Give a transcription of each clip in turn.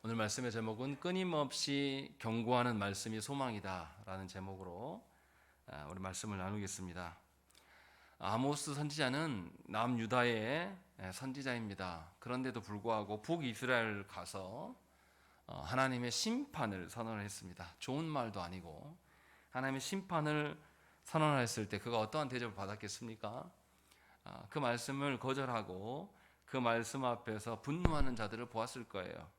오늘 말씀의 제목은 끊임없이 경고하는 말씀이 소망이다 라는 제목으로 우리 말씀을 나누겠습니다. 아모스 선지자는 남유다의 선지자입니다. 그런데도 불구하고 북이스라엘 가서 하나님의 심판을 선언했습니다. 좋은 말도 아니고 하나님의 심판을 선언했을 때 그가 어떠한 대접을 받았겠습니까? 그 말씀을 거절하고 그 말씀 앞에서 분노하는 자들을 보았을 거예요.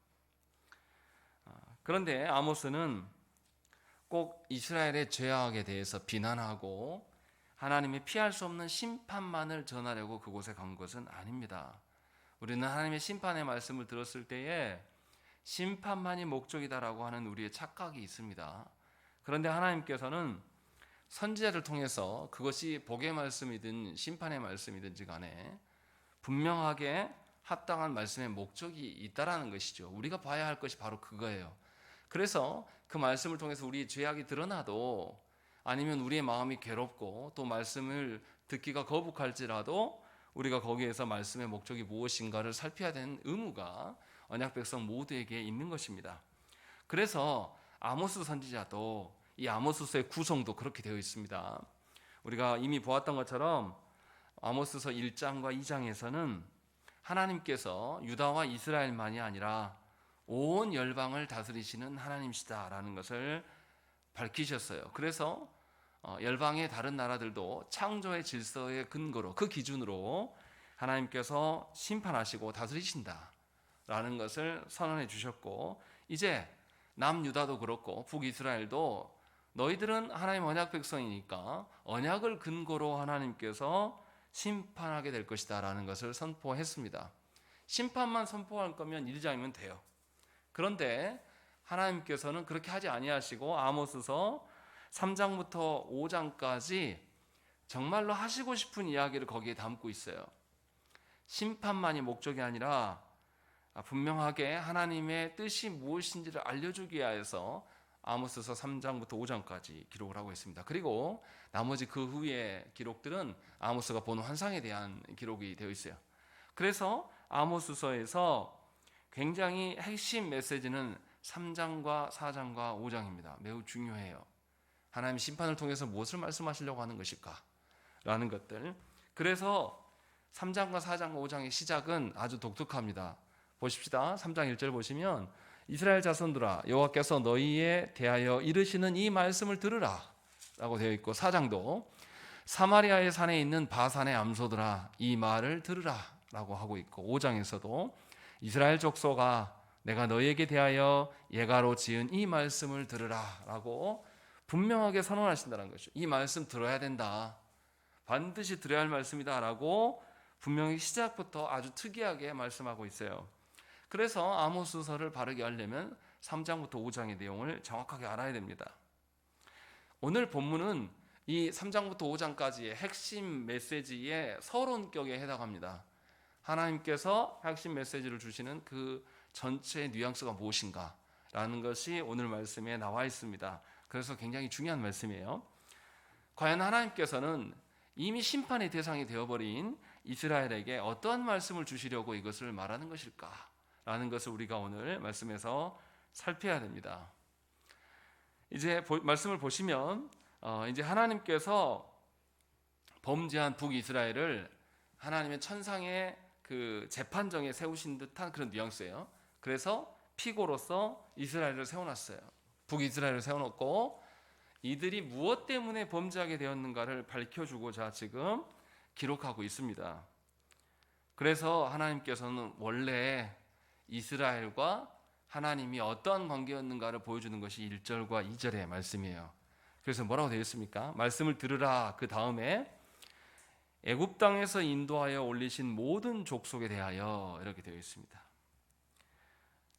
그런데 아모스는 꼭 이스라엘의 죄악에 대해서 비난하고 하나님이 피할 수 없는 심판만을 전하려고 그곳에 간 것은 아닙니다. 우리는 하나님의 심판의 말씀을 들었을 때에 심판만이 목적이다라고 하는 우리의 착각이 있습니다. 그런데 하나님께서는 선지자를 통해서 그것이 복의 말씀이든 심판의 말씀이든지 간에 분명하게 합당한 말씀의 목적이 있다라는 것이죠. 우리가 봐야 할 것이 바로 그거예요. 그래서 그 말씀을 통해서 우리의 죄악이 드러나도 아니면 우리의 마음이 괴롭고 또 말씀을 듣기가 거북할지라도 우리가 거기에서 말씀의 목적이 무엇인가를 살펴야 되는 의무가 언약 백성 모두에게 있는 것입니다. 그래서 아모스 선지자도 이 아모스서의 구성도 그렇게 되어 있습니다. 우리가 이미 보았던 것처럼 아모스서 1장과 2장에서는 하나님께서 유다와 이스라엘만이 아니라 온 열방을 다스리시는 하나님이시다라는 것을 밝히셨어요. 그래서 열방의 다른 나라들도 창조의 질서의 근거로 그 기준으로 하나님께서 심판하시고 다스리신다라는 것을 선언해 주셨고, 이제 남유다도 그렇고 북이스라엘도 너희들은 하나님 언약 백성이니까 언약을 근거로 하나님께서 심판하게 될 것이다 라는 것을 선포했습니다. 심판만 선포할 거면 1장이면 돼요. 그런데 하나님께서는 그렇게 하지 아니하시고 아모스서 3장부터 5장까지 정말로 하시고 싶은 이야기를 거기에 담고 있어요. 심판만이 목적이 아니라 분명하게 하나님의 뜻이 무엇인지를 알려주기 위해서 아모스서 3장부터 5장까지 기록을 하고 있습니다. 그리고 나머지 그 후의 기록들은 아모스가 본 환상에 대한 기록이 되어 있어요. 그래서 아모스서에서 굉장히 핵심 메시지는 3장과 4장과 5장입니다. 매우 중요해요. 하나님 심판을 통해서 무엇을 말씀하시려고 하는 것일까? 라는 것들. 그래서 3장과 4장과 5장의 시작은 아주 독특합니다. 보십시다. 3장 1절 보시면 이스라엘 자손들아 여호와께서 너희에 대하여 이르시는 이 말씀을 들으라 라고 되어 있고, 4장도 사마리아의 산에 있는 바산의 암소들아 이 말을 들으라 라고 하고 있고, 5장에서도 이스라엘 족속아 내가 너희에게 대하여 예가로 지은 이 말씀을 들으라 라고 분명하게 선언하신다는 것이죠. 이 말씀 들어야 된다, 반드시 들어야 할 말씀이다 라고 분명히 시작부터 아주 특이하게 말씀하고 있어요. 그래서 아모스서를 바르게 하려면 3장부터 5장의 내용을 정확하게 알아야 됩니다. 오늘 본문은 이 3장부터 5장까지의 핵심 메시지의 서론격에 해당합니다. 하나님께서 핵심 메시지를 주시는 그 전체의 뉘앙스가 무엇인가 라는 것이 오늘 말씀에 나와 있습니다. 그래서 굉장히 중요한 말씀이에요. 과연 하나님께서는 이미 심판의 대상이 되어버린 이스라엘에게 어떠한 말씀을 주시려고 이것을 말하는 것일까 라는 것을 우리가 오늘 말씀에서 살펴야 됩니다. 이제 말씀을 보시면 이제 하나님께서 범죄한 북이스라엘을 하나님의 천상의 그 재판정에 세우신 듯한 그런 뉘앙스예요. 그래서 피고로서 이스라엘을 세워놨어요. 북이스라엘을 세워놓고 이들이 무엇 때문에 범죄하게 되었는가를 밝혀주고자 지금 기록하고 있습니다. 그래서 하나님께서는 원래 이스라엘과 하나님이 어떠한 관계였는가를 보여주는 것이 1절과 2절의 말씀이에요. 그래서 뭐라고 되어 있습니까? 말씀을 들으라 그 다음에 애굽 땅에서 인도하여 올리신 모든 족속에 대하여 이렇게 되어 있습니다.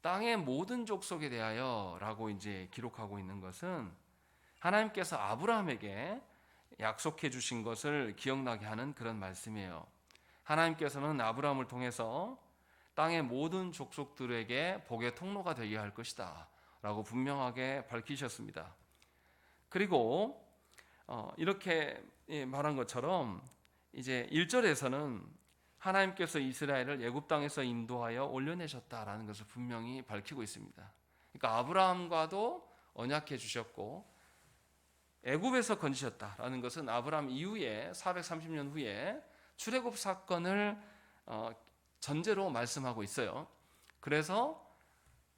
땅의 모든 족속에 대하여라고 이제 기록하고 있는 것은 하나님께서 아브라함에게 약속해 주신 것을 기억나게 하는 그런 말씀이에요. 하나님께서는 아브라함을 통해서 땅의 모든 족속들에게 복의 통로가 되게 할 것이다 라고 분명하게 밝히셨습니다. 그리고 이렇게 말한 것처럼 이제 1절에서는 하나님께서 이스라엘을 애굽 땅에서 인도하여 올려내셨다라는 것을 분명히 밝히고 있습니다. 그러니까 아브라함과도 언약해 주셨고 애굽에서 건지셨다라는 것은 아브라함 이후에 430년 후에 출애굽 사건을 전제로 말씀하고 있어요. 그래서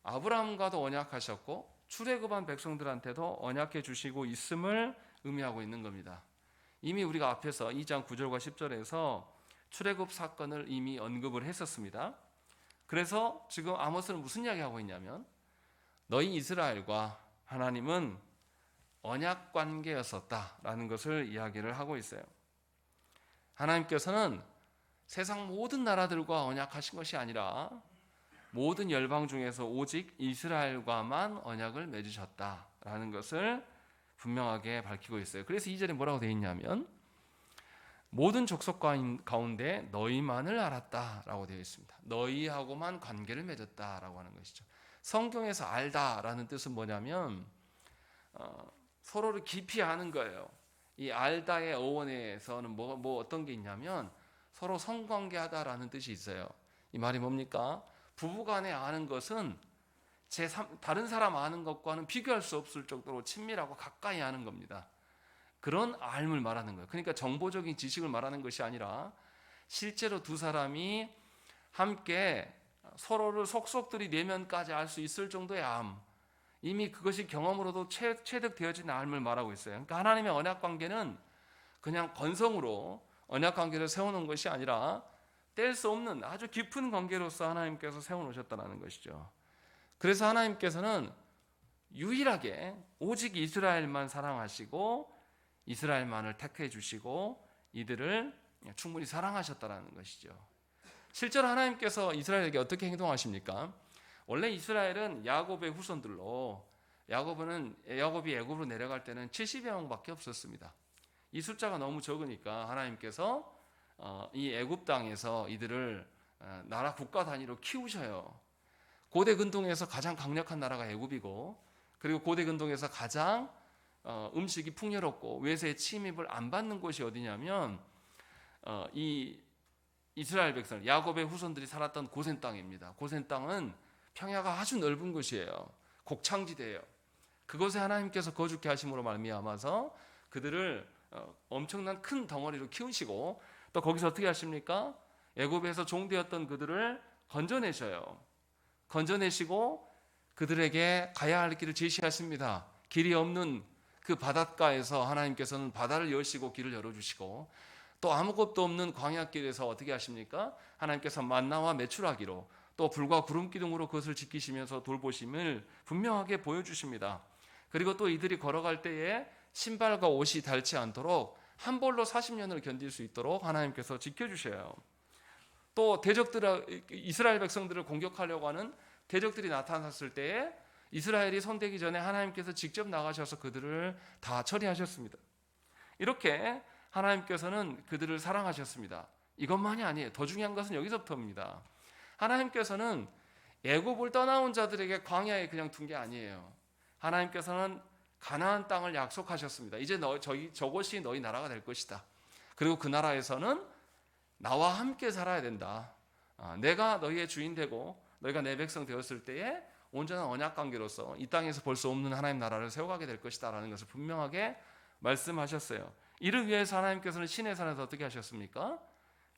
아브라함과도 언약하셨고 출애굽한 백성들한테도 언약해 주시고 있음을 의미하고 있는 겁니다. 이미 우리가 앞에서 2장 9절과 10절에서 출애굽 사건을 이미 언급을 했었습니다. 그래서 지금 아모스는 무슨 이야기하고 있냐면 너희 이스라엘과 하나님은 언약 관계였었다라는 것을 이야기를 하고 있어요. 하나님께서는 세상 모든 나라들과 언약하신 것이 아니라 모든 열방 중에서 오직 이스라엘과만 언약을 맺으셨다라는 것을 분명하게 밝히고 있어요. 그래서 2절에 뭐라고 되어 있냐면 모든 족속 가운데 너희만을 알았다라고 되어 있습니다. 너희하고만 관계를 맺었다라고 하는 것이죠. 성경에서 알다라는 뜻은 뭐냐면 서로를 깊이 아는 거예요. 이 알다의 어원에서는 뭐 어떤 게 있냐면 서로 성관계하다라는 뜻이 있어요. 이 말이 뭡니까? 부부간에 아는 것은 다른 사람 아는 것과는 비교할 수 없을 정도로 친밀하고 가까이 아는 겁니다. 그런 알을 말하는 거예요. 그러니까 정보적인 지식을 말하는 것이 아니라 실제로 두 사람이 함께 서로를 속속들이 내면까지 알 수 있을 정도의 암, 이미 그것이 경험으로도 체득되어진 암을 말하고 있어요. 그러니까 하나님의 언약 관계는 그냥 건성으로 언약 관계를 세워놓은 것이 아니라 뗄 수 없는 아주 깊은 관계로서 하나님께서 세워놓으셨다는 것이죠. 그래서 하나님께서는 유일하게 오직 이스라엘만 사랑하시고 이스라엘만을 택해 주시고 이들을 충분히 사랑하셨다는 것이죠. 실제로 하나님께서 이스라엘에게 어떻게 행동하십니까? 원래 이스라엘은 야곱의 후손들로 야곱이 애굽으로 내려갈 때는 70여 명밖에 없었습니다. 이 숫자가 너무 적으니까 하나님께서 이 애굽 땅에서 이들을 나라 국가 단위로 키우셔요. 고대 근동에서 가장 강력한 나라가 애굽이고 그리고 고대 근동에서 가장 음식이 풍요롭고 외세의 침입을 안 받는 곳이 어디냐면 이 이스라엘 백성 야곱의 후손들이 살았던 고센 땅입니다. 고센 땅은 평야가 아주 넓은 곳이에요. 곡창지대예요. 그곳에 하나님께서 거주케 하심으로 말미암아서 그들을 엄청난 큰 덩어리로 키우시고 또 거기서 어떻게 하십니까? 애굽에서 종되었던 그들을 건져내셔요. 건져내시고 그들에게 가야 할 길을 제시하십니다. 길이 없는 그 바닷가에서 하나님께서는 바다를 여시고 길을 열어주시고 또 아무것도 없는 광야길에서 어떻게 하십니까? 하나님께서 만나와 메추라기로 또 불과 구름 기둥으로 그것을 지키시면서 돌보심을 분명하게 보여주십니다. 그리고 또 이들이 걸어갈 때에 신발과 옷이 닳지 않도록 한 벌로 40년을 견딜 수 있도록 하나님께서 지켜주셔요. 또 이스라엘 백성들을 공격하려고 하는 대적들이 나타났을 때에 이스라엘이 손대기 전에 하나님께서 직접 나가셔서 그들을 다 처리하셨습니다. 이렇게 하나님께서는 그들을 사랑하셨습니다. 이것만이 아니에요. 더 중요한 것은 여기서부터입니다. 하나님께서는 애굽을 떠나온 자들에게 광야에 그냥 둔 게 아니에요. 하나님께서는 가나안 땅을 약속하셨습니다. 이제 저곳이 너희 나라가 될 것이다. 그리고 그 나라에서는 나와 함께 살아야 된다. 내가 너희의 주인 되고 너희가 내 백성 되었을 때에 온전한 언약 관계로서 이 땅에서 볼 수 없는 하나님 나라를 세워가게 될 것이다 라는 것을 분명하게 말씀하셨어요. 이를 위해서 하나님께서는 시내 산에서 어떻게 하셨습니까?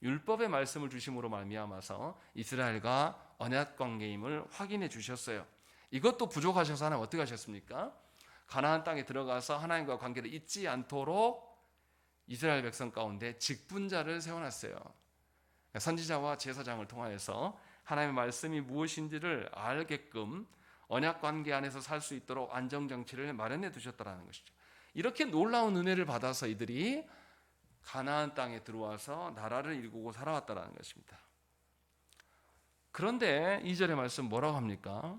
율법의 말씀을 주심으로 말미암아서 이스라엘과 언약 관계임을 확인해 주셨어요. 이것도 부족하셔서 하나님 어떻게 하셨습니까? 가나안 땅에 들어가서 하나님과 관계를 잊지 않도록 이스라엘 백성 가운데 직분자를 세워놨어요. 선지자와 제사장을 통하여서 하나님의 말씀이 무엇인지를 알게끔 언약 관계 안에서 살 수 있도록 안정장치를 마련해 두셨다는 것이죠. 이렇게 놀라운 은혜를 받아서 이들이 가나안 땅에 들어와서 나라를 일구고 살아왔다는 것입니다. 그런데 2절의 말씀 뭐라고 합니까?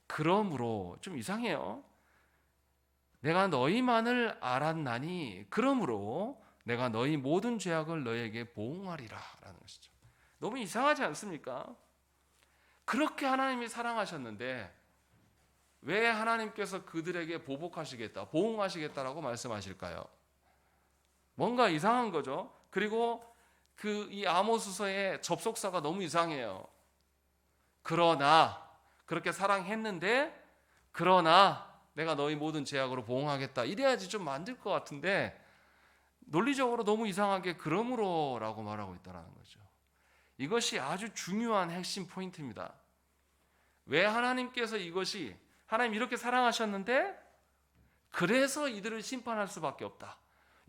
그러므로 좀 이상해요. 내가 너희만을 알았나니 그러므로 내가 너희 모든 죄악을 너희에게 보응하리라 라는 것이죠. 너무 이상하지 않습니까? 그렇게 하나님이 사랑하셨는데 왜 하나님께서 그들에게 보복하시겠다, 보응하시겠다라고 말씀하실까요? 뭔가 이상한 거죠. 그리고 이 아모스서의 접속사가 너무 이상해요. 그러나 그렇게 사랑했는데 그러나 내가 너희 모든 죄악으로 보응하겠다. 이래야지 좀 만들 것 같은데 논리적으로 너무 이상하게 그러므로라고 말하고 있다는 거죠. 이것이 아주 중요한 핵심 포인트입니다. 왜 하나님께서 이것이 하나님 이렇게 사랑하셨는데 그래서 이들을 심판할 수밖에 없다.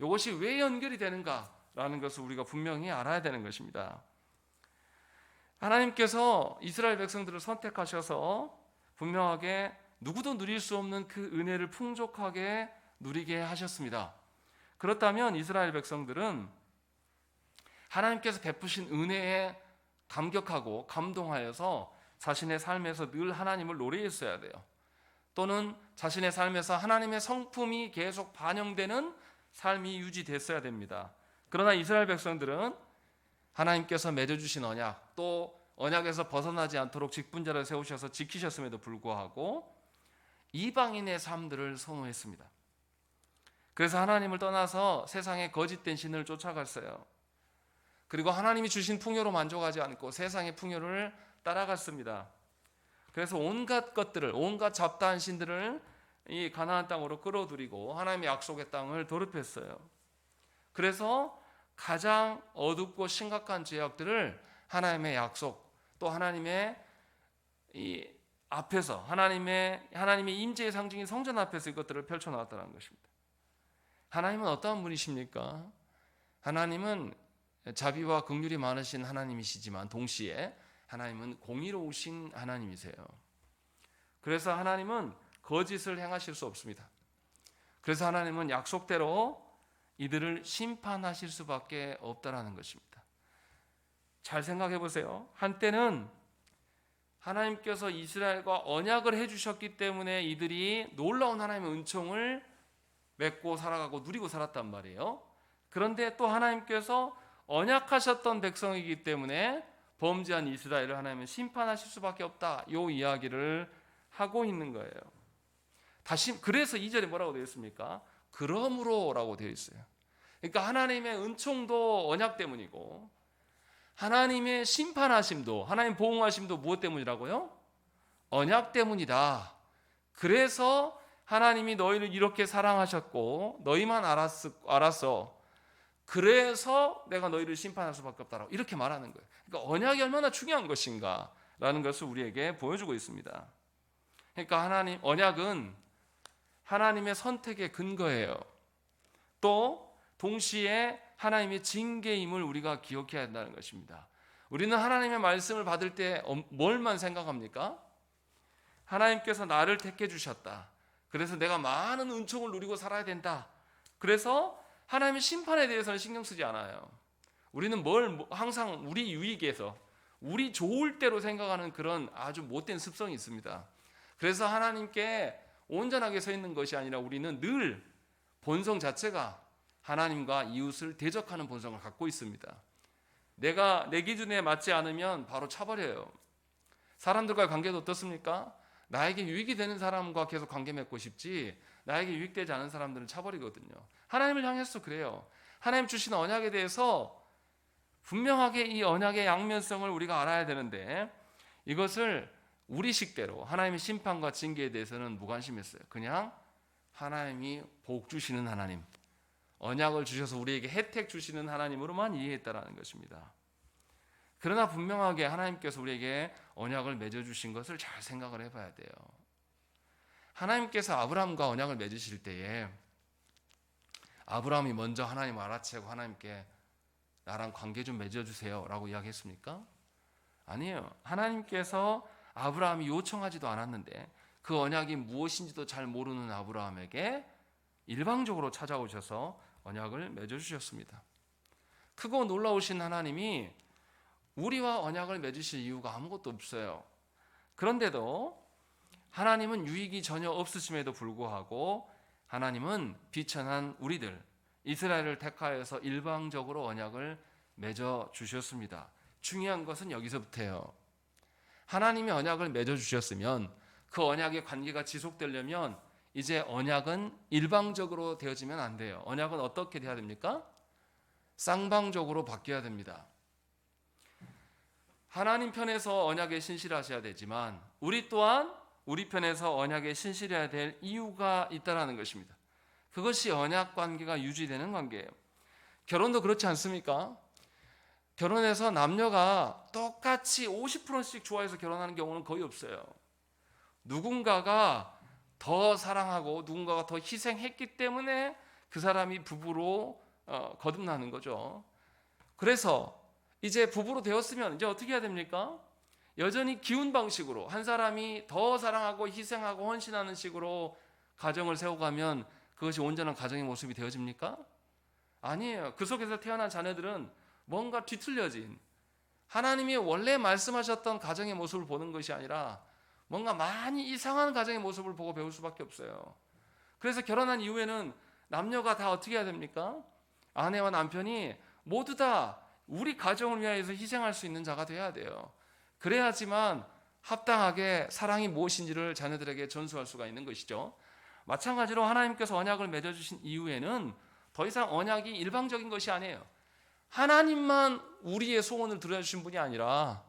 이것이 왜 연결이 되는가라는 것을 우리가 분명히 알아야 되는 것입니다. 하나님께서 이스라엘 백성들을 선택하셔서 분명하게 누구도 누릴 수 없는 그 은혜를 풍족하게 누리게 하셨습니다. 그렇다면 이스라엘 백성들은 하나님께서 베푸신 은혜에 감격하고 감동하여서 자신의 삶에서 늘 하나님을 노래했어야 돼요. 또는 자신의 삶에서 하나님의 성품이 계속 반영되는 삶이 유지됐어야 됩니다. 그러나 이스라엘 백성들은 하나님께서 맺어주신 언약, 또 언약에서 벗어나지 않도록 직분자를 세우셔서 지키셨음에도 불구하고 이방인의 삶들을 선호했습니다. 그래서 하나님을 떠나서 세상의 거짓된 신을 쫓아갔어요. 그리고 하나님이 주신 풍요로 만족하지 않고 세상의 풍요를 따라갔습니다. 그래서 온갖 것들을, 온갖 잡다한 신들을 이 가나안 땅으로 끌어들이고 하나님의 약속의 땅을 더럽혔어요. 그래서 가장 어둡고 심각한 죄악들을 하나님의 약속, 또 하나님의 이 앞에서 하나님의 임재의 상징인 성전 앞에서 이것들을 펼쳐놓았다는 것입니다. 하나님은 어떠한 분이십니까? 하나님은 자비와 긍휼이 많으신 하나님이시지만 동시에 하나님은 공의로우신 하나님이세요. 그래서 하나님은 거짓을 행하실 수 없습니다. 그래서 하나님은 약속대로 이들을 심판하실 수밖에 없다라는 것입니다. 잘 생각해 보세요. 한때는 하나님께서 이스라엘과 언약을 해주셨기 때문에 이들이 놀라운 하나님의 은총을 맺고 살아가고 누리고 살았단 말이에요. 그런데 또 하나님께서 언약하셨던 백성이기 때문에 범죄한 이스라엘을 하나님은 심판하실 수밖에 없다. 이 이야기를 하고 있는 거예요. 다시 그래서 2절에 뭐라고 되어 있습니까? 그러므로라고 되어 있어요. 그러니까 하나님의 은총도 언약 때문이고 하나님의 심판하심도, 하나님 보응하심도 무엇 때문이라고요? 언약 때문이다. 그래서 하나님이 너희를 이렇게 사랑하셨고 너희만 알았어. 그래서 내가 너희를 심판할 수밖에 없다라고 이렇게 말하는 거예요. 그러니까 언약이 얼마나 중요한 것인가라는 것을 우리에게 보여주고 있습니다. 그러니까 언약은 하나님의 선택의 근거예요. 또 동시에 하나님의 징계임을 우리가 기억해야 한다는 것입니다. 우리는 하나님의 말씀을 받을 때 뭘만 생각합니까? 하나님께서 나를 택해 주셨다. 그래서 내가 많은 은총을 누리고 살아야 된다. 그래서 하나님의 심판에 대해서는 신경 쓰지 않아요. 우리는 항상 우리 유익에서 우리 좋을 대로 생각하는 그런 아주 못된 습성이 있습니다. 그래서 하나님께 온전하게 서 있는 것이 아니라 우리는 늘 본성 자체가 하나님과 이웃을 대적하는 본성을 갖고 있습니다. 내가 내 기준에 맞지 않으면 바로 차버려요. 사람들과의 관계도 어떻습니까? 나에게 유익이 되는 사람과 계속 관계 맺고 싶지 나에게 유익되지 않은 사람들은 차버리거든요. 하나님을 향해서 그래요. 하나님 주신 언약에 대해서 분명하게 이 언약의 양면성을 우리가 알아야 되는데 이것을 우리 식대로 하나님의 심판과 징계에 대해서는 무관심했어요. 그냥 하나님이 복 주시는 하나님, 언약을 주셔서 우리에게 혜택 주시는 하나님으로만 이해했다라는 것입니다. 그러나 분명하게 하나님께서 우리에게 언약을 맺어주신 것을 잘 생각을 해봐야 돼요. 하나님께서 아브라함과 언약을 맺으실 때에 아브라함이 먼저 하나님을 알아채고 하나님께 나랑 관계 좀 맺어주세요 라고 이야기했습니까? 아니에요. 하나님께서 아브라함이 요청하지도 않았는데 그 언약이 무엇인지도 잘 모르는 아브라함에게 일방적으로 찾아오셔서 언약을 맺어주셨습니다. 크고 놀라우신 하나님이 우리와 언약을 맺으실 이유가 아무것도 없어요. 그런데도 하나님은 유익이 전혀 없으심에도 불구하고 하나님은 비천한 우리들 이스라엘을 택하여서 일방적으로 언약을 맺어 주셨습니다. 중요한 것은 여기서부터예요. 하나님이 언약을 맺어 주셨으면 그 언약의 관계가 지속되려면 이제 언약은 일방적으로 되어지면 안 돼요. 언약은 어떻게 돼야 됩니까? 쌍방적으로 바뀌어야 됩니다. 하나님 편에서 언약에 신실하셔야 되지만 우리 또한 우리 편에서 언약에 신실해야 될 이유가 있다는 것입니다. 그것이 언약 관계가 유지되는 관계예요. 결혼도 그렇지 않습니까? 결혼해서 남녀가 똑같이 50%씩 좋아해서 결혼하는 경우는 거의 없어요. 누군가가 더 사랑하고 누군가가 더 희생했기 때문에 그 사람이 부부로 거듭나는 거죠. 그래서 이제 부부로 되었으면 이제 어떻게 해야 됩니까? 여전히 기운 방식으로 한 사람이 더 사랑하고 희생하고 헌신하는 식으로 가정을 세워가면 그것이 온전한 가정의 모습이 되어집니까? 아니에요. 그 속에서 태어난 자녀들은 뭔가 뒤틀려진, 하나님이 원래 말씀하셨던 가정의 모습을 보는 것이 아니라 뭔가 많이 이상한 가정의 모습을 보고 배울 수밖에 없어요. 그래서 결혼한 이후에는 남녀가 다 어떻게 해야 됩니까? 아내와 남편이 모두 다 우리 가정을 위하여서 희생할 수 있는 자가 돼야 돼요. 그래야지만 합당하게 사랑이 무엇인지를 자녀들에게 전수할 수가 있는 것이죠. 마찬가지로 하나님께서 언약을 맺어주신 이후에는 더 이상 언약이 일방적인 것이 아니에요. 하나님만 우리의 소원을 들어주신 분이 아니라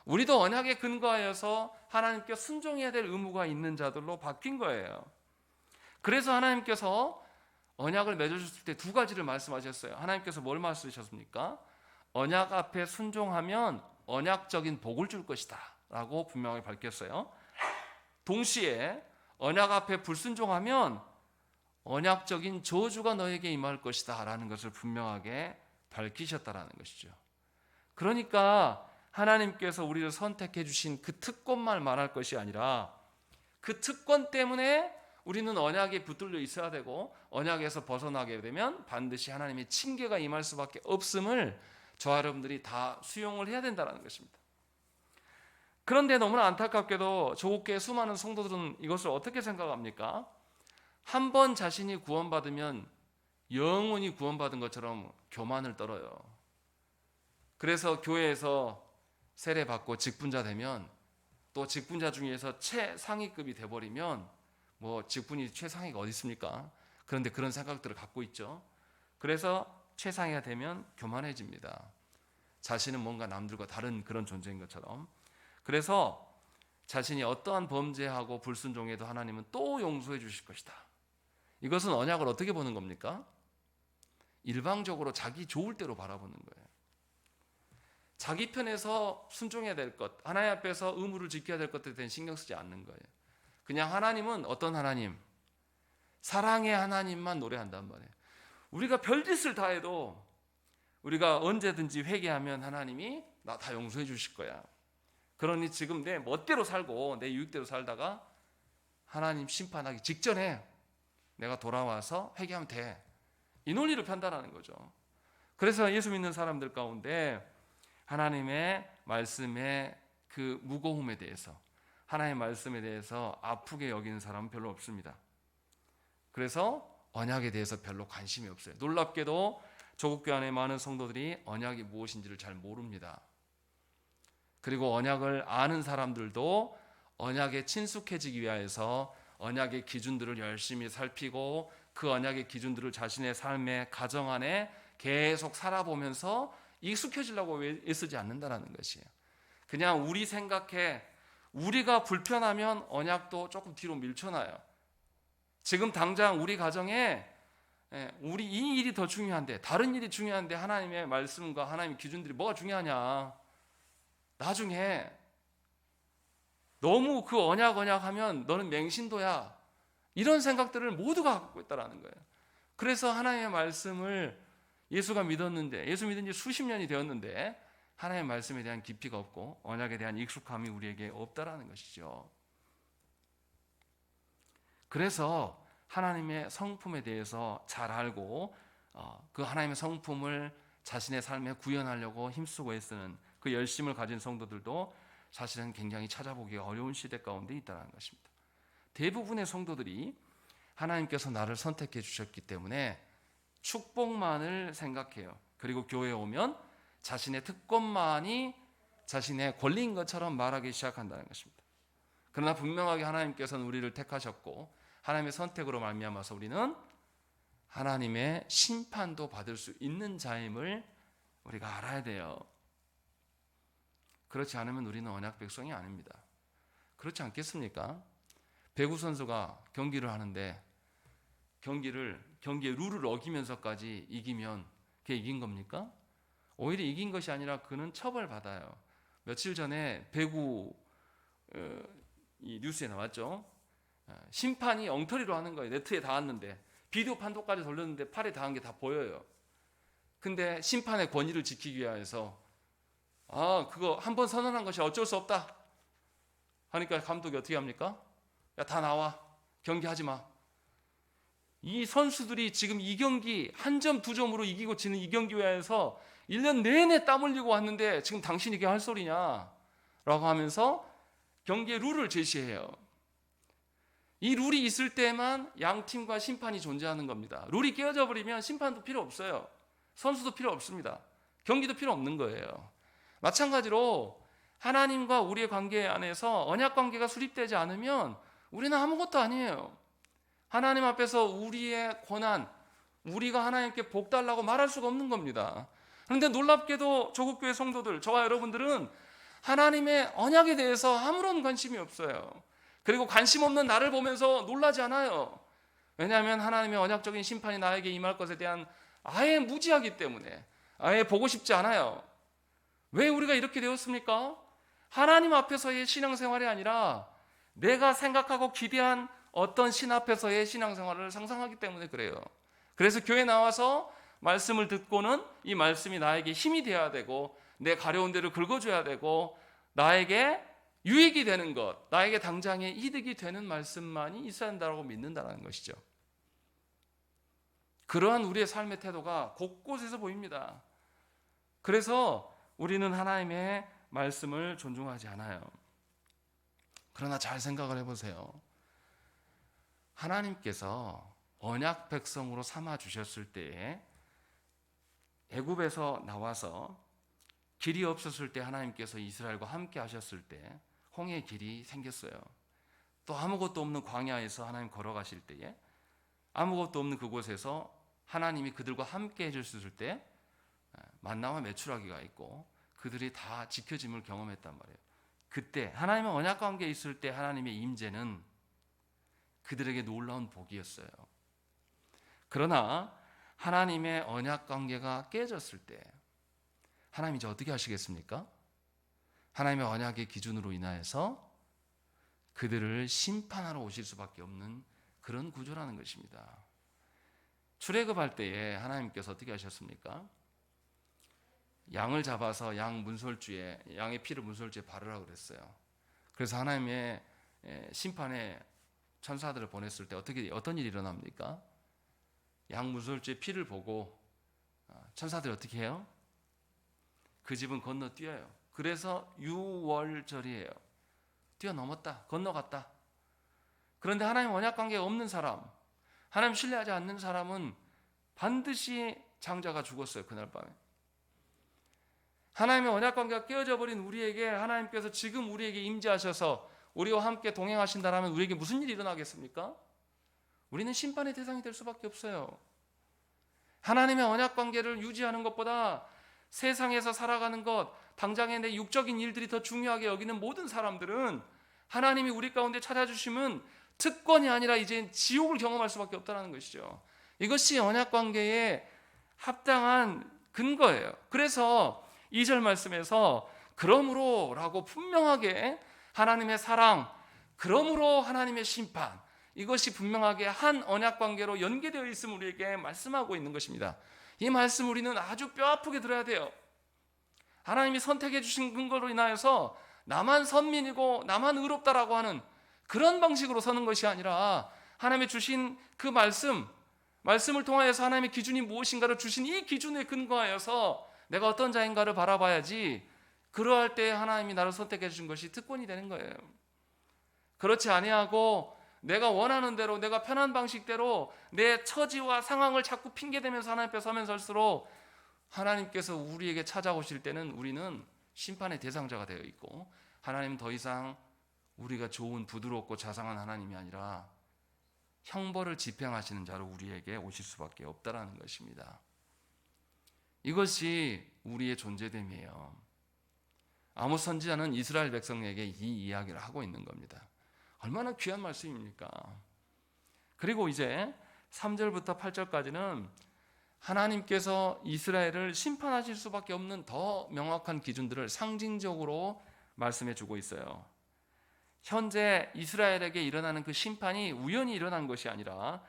우리도 언약에 근거하여서 하나님께 순종해야 될 의무가 있는 자들로 바뀐 거예요. 그래서 하나님께서 언약을 맺어주실 때 두 가지를 말씀하셨어요. 하나님께서 뭘 말씀하셨습니까? 언약 앞에 순종하면 언약적인 복을 줄 것이다 라고 분명하게 밝혔어요. 동시에 언약 앞에 불순종하면 언약적인 저주가 너에게 임할 것이다 라는 것을 분명하게 밝히셨다라는 것이죠. 그러니까 하나님께서 우리를 선택해 주신 그 특권만 말할 것이 아니라 그 특권 때문에 우리는 언약에 붙들려 있어야 되고 언약에서 벗어나게 되면 반드시 하나님의 징계가 임할 수밖에 없음을 저와 여러분들이 다 수용을 해야 된다는 것입니다. 그런데 너무나 안타깝게도 조국교회 수많은 성도들은 이것을 어떻게 생각합니까? 한 번 자신이 구원받으면 영원히 구원받은 것처럼 교만을 떨어요. 그래서 교회에서 세례받고 직분자 되면 또 직분자 중에서 최상위급이 돼버리면 뭐 직분이 최상위가 어디 있습니까? 그런데 그런 생각들을 갖고 있죠. 그래서 최상위가 되면 교만해집니다. 자신은 뭔가 남들과 다른 그런 존재인 것처럼. 그래서 자신이 어떠한 범죄하고 불순종해도 하나님은 또 용서해 주실 것이다. 이것은 언약을 어떻게 보는 겁니까? 일방적으로 자기 좋을 대로 바라보는 거예요. 자기 편에서 순종해야 될 것, 하나님 앞에서 의무를 지켜야 될 것들에 대해 신경 쓰지 않는 거예요. 그냥 하나님은 어떤 하나님? 사랑의 하나님만 노래한단 말이에요. 우리가 별짓을 다 해도 우리가 언제든지 회개하면 하나님이 나 다 용서해 주실 거야. 그러니 지금 내 멋대로 살고 내 유익대로 살다가 하나님 심판하기 직전에 내가 돌아와서 회개하면 돼. 이 논리를 판단하는 거죠. 그래서 예수 믿는 사람들 가운데 하나님의 말씀의 그 무거움에 대해서, 하나님의 말씀에 대해서 아프게 여기는 사람은 별로 없습니다. 그래서 언약에 대해서 별로 관심이 없어요. 놀랍게도 조국교회 안에 많은 성도들이 언약이 무엇인지를 잘 모릅니다. 그리고 언약을 아는 사람들도 언약에 친숙해지기 위해서 언약의 기준들을 열심히 살피고 그 언약의 기준들을 자신의 삶의 가정 안에 계속 살아보면서 익숙해지려고 애쓰지 않는다는 것이에요. 그냥 우리 생각해, 우리가 불편하면 언약도 조금 뒤로 밀쳐놔요. 지금 당장 우리 가정에 우리 이 일이 더 중요한데, 다른 일이 중요한데 하나님의 말씀과 하나님의 기준들이 뭐가 중요하냐. 나중에 너무 그 언약 하면 너는 맹신도야. 이런 생각들을 모두가 갖고 있다는 거예요. 그래서 하나님의 말씀을 예수가 믿었는데, 예수 믿은 지 수십 년이 되었는데 하나님의 말씀에 대한 깊이가 없고 언약에 대한 익숙함이 우리에게 없다라는 것이죠. 그래서 하나님의 성품에 대해서 잘 알고 그 하나님의 성품을 자신의 삶에 구현하려고 힘쓰고 애쓰는 그 열심을 가진 성도들도 사실은 굉장히 찾아보기가 어려운 시대 가운데 있다는 것입니다. 대부분의 성도들이 하나님께서 나를 선택해 주셨기 때문에 축복만을 생각해요. 그리고 교회에 오면 자신의 특권만이 자신의 권리인 것처럼 말하기 시작한다는 것입니다. 그러나 분명하게 하나님께서는 우리를 택하셨고 하나님의 선택으로 말미암아서 우리는 하나님의 심판도 받을 수 있는 자임을 우리가 알아야 돼요. 그렇지 않으면 우리는 언약 백성이 아닙니다. 그렇지 않겠습니까? 배구 선수가 경기를 하는데 경기의 룰을 어기면서까지 이기면 그게 이긴 겁니까? 오히려 이긴 것이 아니라 그는 처벌받아요. 며칠 전에 배구 이 뉴스에 나왔죠. 심판이 엉터리로 하는 거예요. 네트에 닿았는데 비디오 판도까지 돌렸는데 팔에 닿은 게 다 보여요. 근데 심판의 권위를 지키기 위해서 그거 한번 선언한 것이 어쩔 수 없다 하니까 감독이 어떻게 합니까? 야, 다 나와. 경기하지 마. 이 선수들이 지금 이 경기 한 점, 두 점으로 이기고 지는 이 경기 위해서 1년 내내 땀 흘리고 왔는데 지금 당신이 이게 할 소리냐? 라고 하면서 경기의 룰을 제시해요. 이 룰이 있을 때만 양 팀과 심판이 존재하는 겁니다. 룰이 깨어져 버리면 심판도 필요 없어요. 선수도 필요 없습니다. 경기도 필요 없는 거예요. 마찬가지로 하나님과 우리의 관계 안에서 언약 관계가 수립되지 않으면 우리는 아무것도 아니에요. 하나님 앞에서 우리의 권한, 우리가 하나님께 복 달라고 말할 수가 없는 겁니다. 그런데 놀랍게도 조국교회 성도들, 저와 여러분들은 하나님의 언약에 대해서 아무런 관심이 없어요. 그리고 관심 없는 나를 보면서 놀라지 않아요. 왜냐하면 하나님의 언약적인 심판이 나에게 임할 것에 대한 아예 무지하기 때문에 아예 보고 싶지 않아요. 왜 우리가 이렇게 되었습니까? 하나님 앞에서의 신앙생활이 아니라 내가 생각하고 기대한 어떤 신 앞에서의 신앙생활을 상상하기 때문에 그래요. 그래서 교회 나와서 말씀을 듣고는 이 말씀이 나에게 힘이 되어야 되고 내 가려운 데를 긁어줘야 되고 나에게 유익이 되는 것, 나에게 당장에 이득이 되는 말씀만이 있어야 한다고 믿는다는 것이죠. 그러한 우리의 삶의 태도가 곳곳에서 보입니다. 그래서 우리는 하나님의 말씀을 존중하지 않아요. 그러나 잘 생각을 해보세요. 하나님께서 언약 백성으로 삼아 주셨을 때에 애굽에서 나와서 길이 없었을 때 하나님께서 이스라엘과 함께 하셨을 때 홍해의 길이 생겼어요. 또 아무것도 없는 광야에서 하나님 걸어가실 때에 아무것도 없는 그곳에서 하나님이 그들과 함께 해주셨을 때 만나와 메추라기가 있고 그들이 다 지켜짐을 경험했단 말이에요. 그때 하나님의 언약 관계에 있을 때 하나님의 임재는 그들에게 놀라운 복이었어요. 그러나 하나님의 언약 관계가 깨졌을 때 하나님 이제 어떻게 하시겠습니까? 하나님의 언약의 기준으로 인하여서 그들을 심판하러 오실 수밖에 없는 그런 구조라는 것입니다. 출애굽할 때에 하나님께서 어떻게 하셨습니까? 양을 잡아서 양의 피를 문설주에 바르라고 그랬어요. 그래서 하나님의 심판의 천사들을 보냈을 때 어떤 일이 일어납니까? 양 문설주의 피를 보고 천사들이 어떻게 해요? 그 집은 건너뛰어요. 그래서 유월절이에요. 뛰어넘었다, 건너갔다. 그런데 하나님 언약 관계가 없는 사람, 하나님 신뢰하지 않는 사람은 반드시 장자가 죽었어요. 그날 밤에. 하나님의 언약 관계가 깨어져 버린 우리에게 하나님께서 지금 우리에게 임재하셔서 우리와 함께 동행하신다면 우리에게 무슨 일이 일어나겠습니까? 우리는 심판의 대상이 될 수밖에 없어요. 하나님의 언약 관계를 유지하는 것보다 세상에서 살아가는 것, 당장의 내 육적인 일들이 더 중요하게 여기는 모든 사람들은 하나님이 우리 가운데 찾아주시면 특권이 아니라 이제 지옥을 경험할 수밖에 없다는 것이죠. 이것이 언약 관계에 합당한 근거예요. 그래서 2절 말씀에서 그러므로 라고 분명하게 하나님의 사랑, 그러므로 하나님의 심판, 이것이 분명하게 한 언약 관계로 연계되어 있음을 우리에게 말씀하고 있는 것입니다. 이 말씀 우리는 아주 뼈아프게 들어야 돼요. 하나님이 선택해 주신 근거로 인하여서 나만 선민이고 나만 의롭다라고 하는 그런 방식으로 서는 것이 아니라 하나님이 주신 그 말씀을 통하여서 하나님의 기준이 무엇인가를 주신 이 기준에 근거하여서 내가 어떤 자인가를 바라봐야지, 그러할 때 하나님이 나를 선택해 주신 것이 특권이 되는 거예요. 그렇지 아니하고 내가 원하는 대로, 내가 편한 방식대로 내 처지와 상황을 자꾸 핑계대면서 하나님 앞에 서면 설수록 하나님께서 우리에게 찾아오실 때는 우리는 심판의 대상자가 되어 있고, 하나님은 더 이상 우리가 좋은 부드럽고 자상한 하나님이 아니라 형벌을 집행하시는 자로 우리에게 오실 수밖에 없다라는 것입니다. 이것이 우리의 존재됨이에요. 아모스 선지자는 이스라엘 백성에게 이 이야기를 하고 있는 겁니다. 얼마나 귀한 말씀입니까? 그리고 이제 3절부터 8절까지는 하나님께서 이스라엘을 심판하실 수밖에 없는 더 명확한 기준들을 상징적으로 말씀해 주고 있어요. 현재 이스라엘에게 일어나는 그 심판이 우연히 일어난 것이 아니라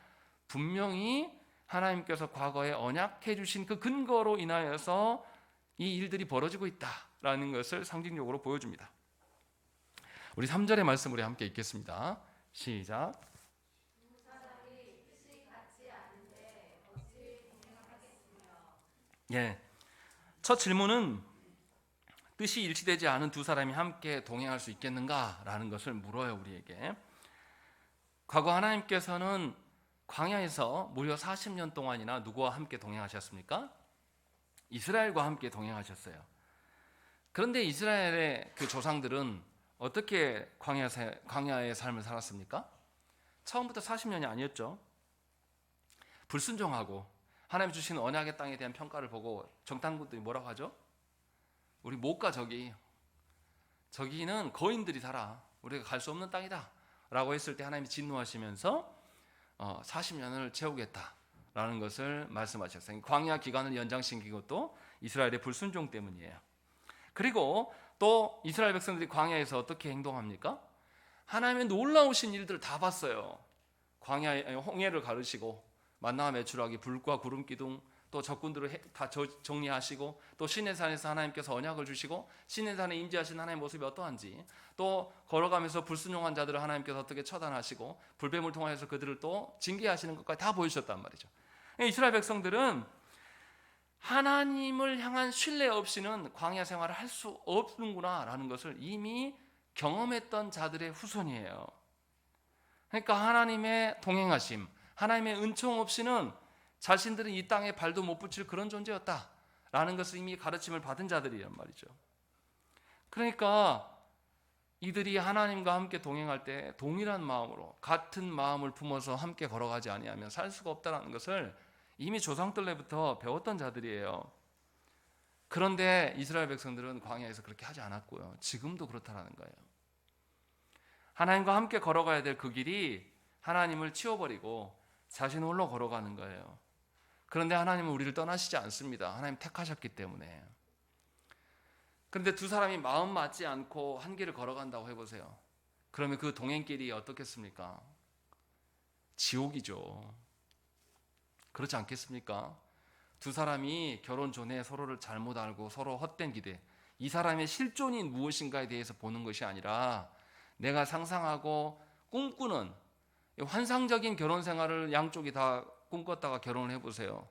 분명히 하나님께서 과거에 언약해 주신 그 근거로 인하여서 이 일들이 벌어지고 있다라는 것을 상징적으로 보여줍니다. 우리 3절의 말씀 우리 함께 읽겠습니다. 시작. 예, 첫 질문은 뜻이 일치되지 않은 두 사람이 함께 동행할 수 있겠는가라는 것을 물어요, 우리에게. 과거 하나님께서는 광야에서 무려 40년 동안이나 누구와 함께 동행하셨습니까? 이스라엘과 함께 동행하셨어요. 그런데 이스라엘의 그 조상들은 어떻게 광야의 삶을 살았습니까? 처음부터 40년이 아니었죠. 불순종하고 하나님 주신 언약의 땅에 대한 평가를 보고 정탐꾼들이 뭐라고 하죠? 우리 못 가, 저기는 거인들이 살아, 우리가 갈 수 없는 땅이다 라고 했을 때 하나님이 진노하시면서 40년을 채우겠다라는 것을 말씀하셨어요. 광야 기간을 연장시킨 것도 이스라엘의 불순종 때문이에요. 그리고 또 이스라엘 백성들이 광야에서 어떻게 행동합니까? 하나님의 놀라우신 일들을 다 봤어요. 광야에 홍해를 가르시고 만나와 메추라기, 불과 구름 기둥, 또 적군들을 다 정리하시고, 또 시내산에서 하나님께서 언약을 주시고, 시내산에 임재하신 하나님의 모습이 어떠한지, 또 걸어가면서 불순종한 자들을 하나님께서 어떻게 처단하시고 불뱀을 통하여서 그들을 또 징계하시는 것까지 다 보여주셨단 말이죠. 이스라엘 백성들은 하나님을 향한 신뢰 없이는 광야 생활을 할 수 없는구나 라는 것을 이미 경험했던 자들의 후손이에요. 그러니까 하나님의 동행하심, 하나님의 은총 없이는 자신들은 이 땅에 발도 못 붙일 그런 존재였다라는 것을 이미 가르침을 받은 자들이란 말이죠. 그러니까 이들이 하나님과 함께 동행할 때 동일한 마음으로 같은 마음을 품어서 함께 걸어가지 아니하면 살 수가 없다는 것을 이미 조상들로부터 배웠던 자들이에요. 그런데 이스라엘 백성들은 광야에서 그렇게 하지 않았고요. 지금도 그렇다는 거예요. 하나님과 함께 걸어가야 될 그 길이 하나님을 치워버리고 자신 홀로 걸어가는 거예요. 그런데 하나님은 우리를 떠나시지 않습니다. 하나님 택하셨기 때문에. 그런데 두 사람이 마음 맞지 않고 한 길을 걸어간다고 해보세요. 그러면 그 동행길이 어떻겠습니까? 지옥이죠. 그렇지 않겠습니까? 두 사람이 결혼 전에 서로를 잘못 알고 서로 헛된 기대, 이 사람의 실존이 무엇인가에 대해서 보는 것이 아니라 내가 상상하고 꿈꾸는 환상적인 결혼 생활을 양쪽이 다 꿈꿨다가 결혼을 해보세요.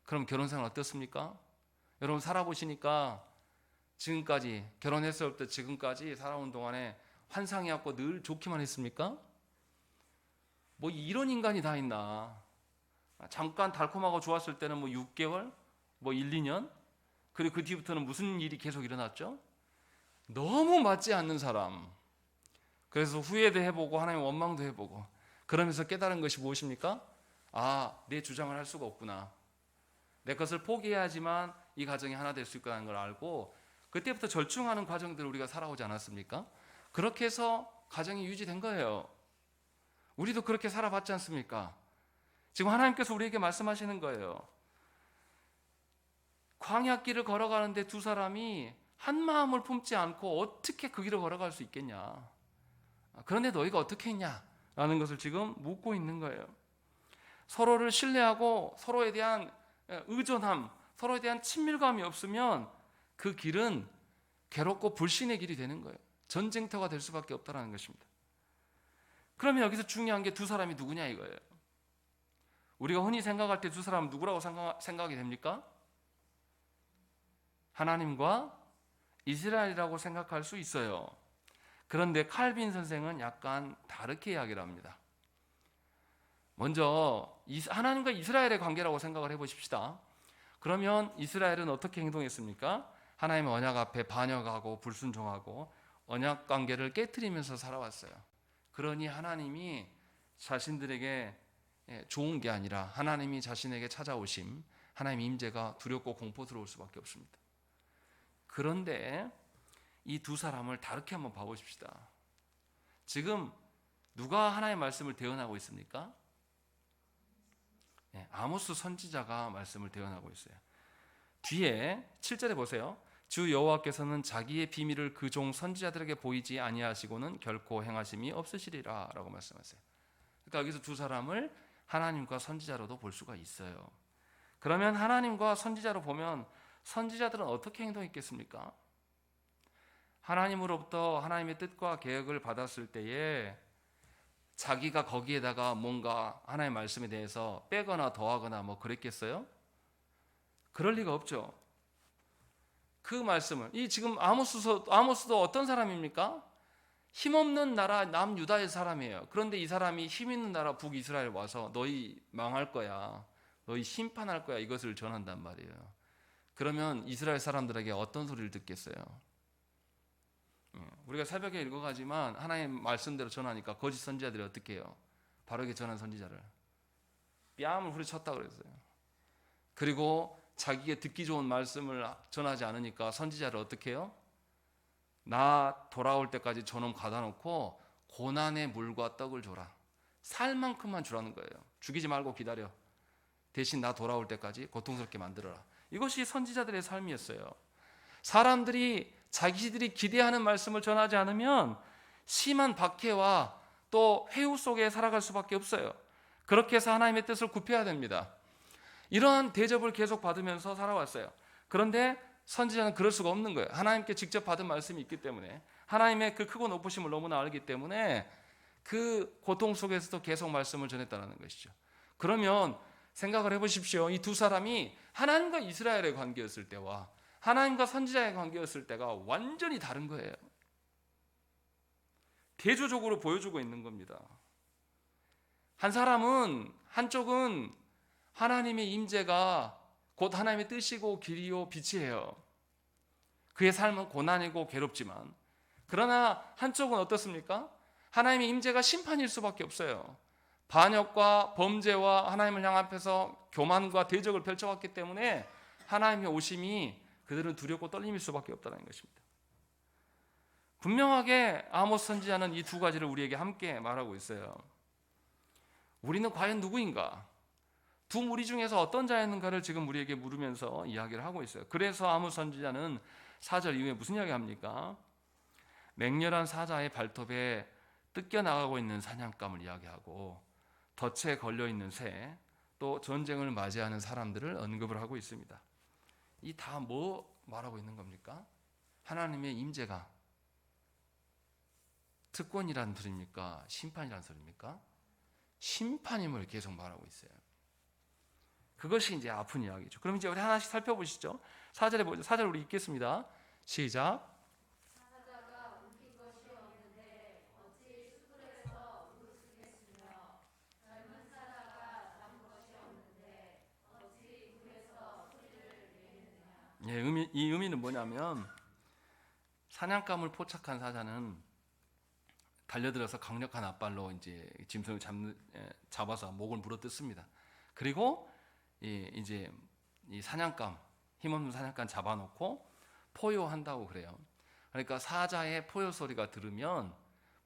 그럼 결혼 생활 어떻습니까? 여러분 살아보시니까 지금까지 결혼했을 때부터 지금까지 살아온 동안에 환상이었고 늘 좋기만 했습니까? 뭐 이런 인간이 다 있나? 잠깐 달콤하고 좋았을 때는 뭐 6개월, 뭐 1, 2년, 그리고 그 뒤부터는 무슨 일이 계속 일어났죠? 너무 맞지 않는 사람. 그래서 후회도 해보고 하나님 원망도 해보고 그러면서 깨달은 것이 무엇입니까? 아, 내 주장을 할 수가 없구나. 내 것을 포기해야지만 이 가정이 하나 될 수 있다는 걸 알고 그때부터 절충하는 과정들을 우리가 살아오지 않았습니까? 그렇게 해서 가정이 유지된 거예요. 우리도 그렇게 살아봤지 않습니까? 지금 하나님께서 우리에게 말씀하시는 거예요. 광야길을 걸어가는데 두 사람이 한 마음을 품지 않고 어떻게 그 길을 걸어갈 수 있겠냐? 그런데 너희가 어떻게 했냐? 라는 것을 지금 묻고 있는 거예요. 서로를 신뢰하고 서로에 대한 의존함, 서로에 대한 친밀감이 없으면 그 길은 괴롭고 불신의 길이 되는 거예요. 전쟁터가 될 수밖에 없다는 것입니다. 그러면 여기서 중요한 게 두 사람이 누구냐 이거예요. 우리가 흔히 생각할 때 두 사람은 누구라고 생각이 됩니까? 하나님과 이스라엘이라고 생각할 수 있어요. 그런데 칼빈 선생은 약간 다르게 이야기를 합니다. 먼저 하나님과 이스라엘의 관계라고 생각을 해보십시다. 그러면 이스라엘은 어떻게 행동했습니까? 하나님의 언약 앞에 반역하고 불순종하고 언약 관계를 깨트리면서 살아왔어요. 그러니 하나님이 자신들에게 좋은 게 아니라 하나님이 자신에게 찾아오심, 하나님의 임재가 두렵고 공포스러울 수밖에 없습니다. 그런데 이 두 사람을 다르게 한번 봐보십시다. 지금 누가 하나님의 말씀을 대언하고 있습니까? 아모스 선지자가 말씀을 대언하고 있어요. 뒤에 7절에 보세요. 주 여호와께서는 자기의 비밀을 그 종 선지자들에게 보이지 아니하시고는 결코 행하심이 없으시리라 라고 말씀하세요. 그러니까 여기서 두 사람을 하나님과 선지자로도 볼 수가 있어요. 그러면 하나님과 선지자로 보면 선지자들은 어떻게 행동했겠습니까? 하나님으로부터 하나님의 뜻과 계획을 받았을 때에 자기가 거기에다가 뭔가 하나님의 말씀에 대해서 빼거나 더하거나 뭐 그랬겠어요? 그럴 리가 없죠. 그 말씀을 이 지금 아모스도 어떤 사람입니까? 힘없는 나라 남유다의 사람이에요. 그런데 이 사람이 힘 있는 나라 북이스라엘 와서 너희 망할 거야, 너희 심판할 거야 이것을 전한단 말이에요. 그러면 이스라엘 사람들에게 어떤 소리를 듣겠어요? 우리가 새벽에 읽어가지만 하나님 말씀대로 전하니까 거짓 선지자들이 어떻게 해요? 바르게 전한 선지자를 뺨을 후려쳤다 그랬어요. 그리고 자기가 듣기 좋은 말씀을 전하지 않으니까 선지자를 어떻게 해요? 나 돌아올 때까지 저놈 가다 놓고 고난의 물과 떡을 줘라. 살 만큼만 주라는 거예요. 죽이지 말고 기다려. 대신 나 돌아올 때까지 고통스럽게 만들어라. 이것이 선지자들의 삶이었어요. 사람들이 자기들이 기대하는 말씀을 전하지 않으면 심한 박해와 또 회유 속에 살아갈 수밖에 없어요. 그렇게 해서 하나님의 뜻을 굽혀야 됩니다. 이러한 대접을 계속 받으면서 살아왔어요. 그런데 선지자는 그럴 수가 없는 거예요. 하나님께 직접 받은 말씀이 있기 때문에, 하나님의 그 크고 높으심을 너무나 알기 때문에 그 고통 속에서도 계속 말씀을 전했다는 것이죠. 그러면 생각을 해보십시오. 이 두 사람이 하나님과 이스라엘의 관계였을 때와 하나님과 선지자의 관계였을 때가 완전히 다른 거예요. 대조적으로 보여주고 있는 겁니다. 한쪽은 하나님의 임재가 곧 하나님의 뜻이고 길이요 빛이에요. 그의 삶은 고난이고 괴롭지만, 그러나 한쪽은 어떻습니까? 하나님의 임재가 심판일 수밖에 없어요. 반역과 범죄와 하나님을 향해서 교만과 대적을 펼쳐왔기 때문에 하나님의 오심이 그들은 두렵고 떨림일 수밖에 없다는 것입니다. 분명하게 아모스 선지자는 이 두 가지를 우리에게 함께 말하고 있어요. 우리는 과연 누구인가? 두 무리 중에서 어떤 자였는가를 지금 우리에게 물으면서 이야기를 하고 있어요. 그래서 아모스 선지자는 4절 이후에 무슨 이야기합니까? 맹렬한 사자의 발톱에 뜯겨나가고 있는 사냥감을 이야기하고 덫에 걸려있는 새, 또 전쟁을 맞이하는 사람들을 언급을 하고 있습니다. 이 다 뭐 말하고 있는 겁니까? 하나님의 임재가 특권이란 소리입니까? 심판이란 소리입니까? 심판임을 계속 말하고 있어요. 그것이 이제 아픈 이야기죠. 그럼 이제 우리 하나씩 살펴보시죠. 4절에 보죠. 4절 우리 읽겠습니다. 시작. 예, 이 의미는 뭐냐면 사냥감을 포착한 사자는 달려들어서 강력한 앞발로 이제 짐승을 잡아서 목을 물어뜯습니다. 그리고 이제 이 사냥감, 힘없는 사냥감 잡아놓고 포효한다고 그래요. 그러니까 사자의 포효 소리가 들으면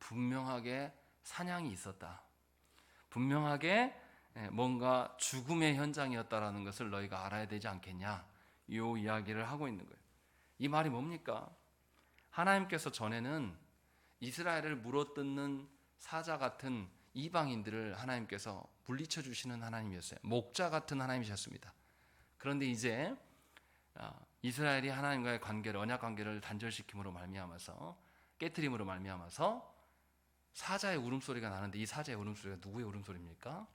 분명하게 사냥이 있었다. 분명하게 뭔가 죽음의 현장이었다라는 것을 너희가 알아야 되지 않겠냐. 이 이야기를 하고 있는 거예요. 이 말이 뭡니까? 하나님께서 전에는 이스라엘을 물어뜯는 사자 같은 이방인들을 하나님께서 물리쳐 주시는 하나님이었어요. 목자 같은 하나님이셨습니다. 그런데 이제 이스라엘이 하나님과의 관계를, 언약 관계를 단절시킴으로 말미암아서, 깨트림으로 말미암아서 사자의 울음소리가 나는데, 이 사자의 울음소리가 누구의 울음소리입니까?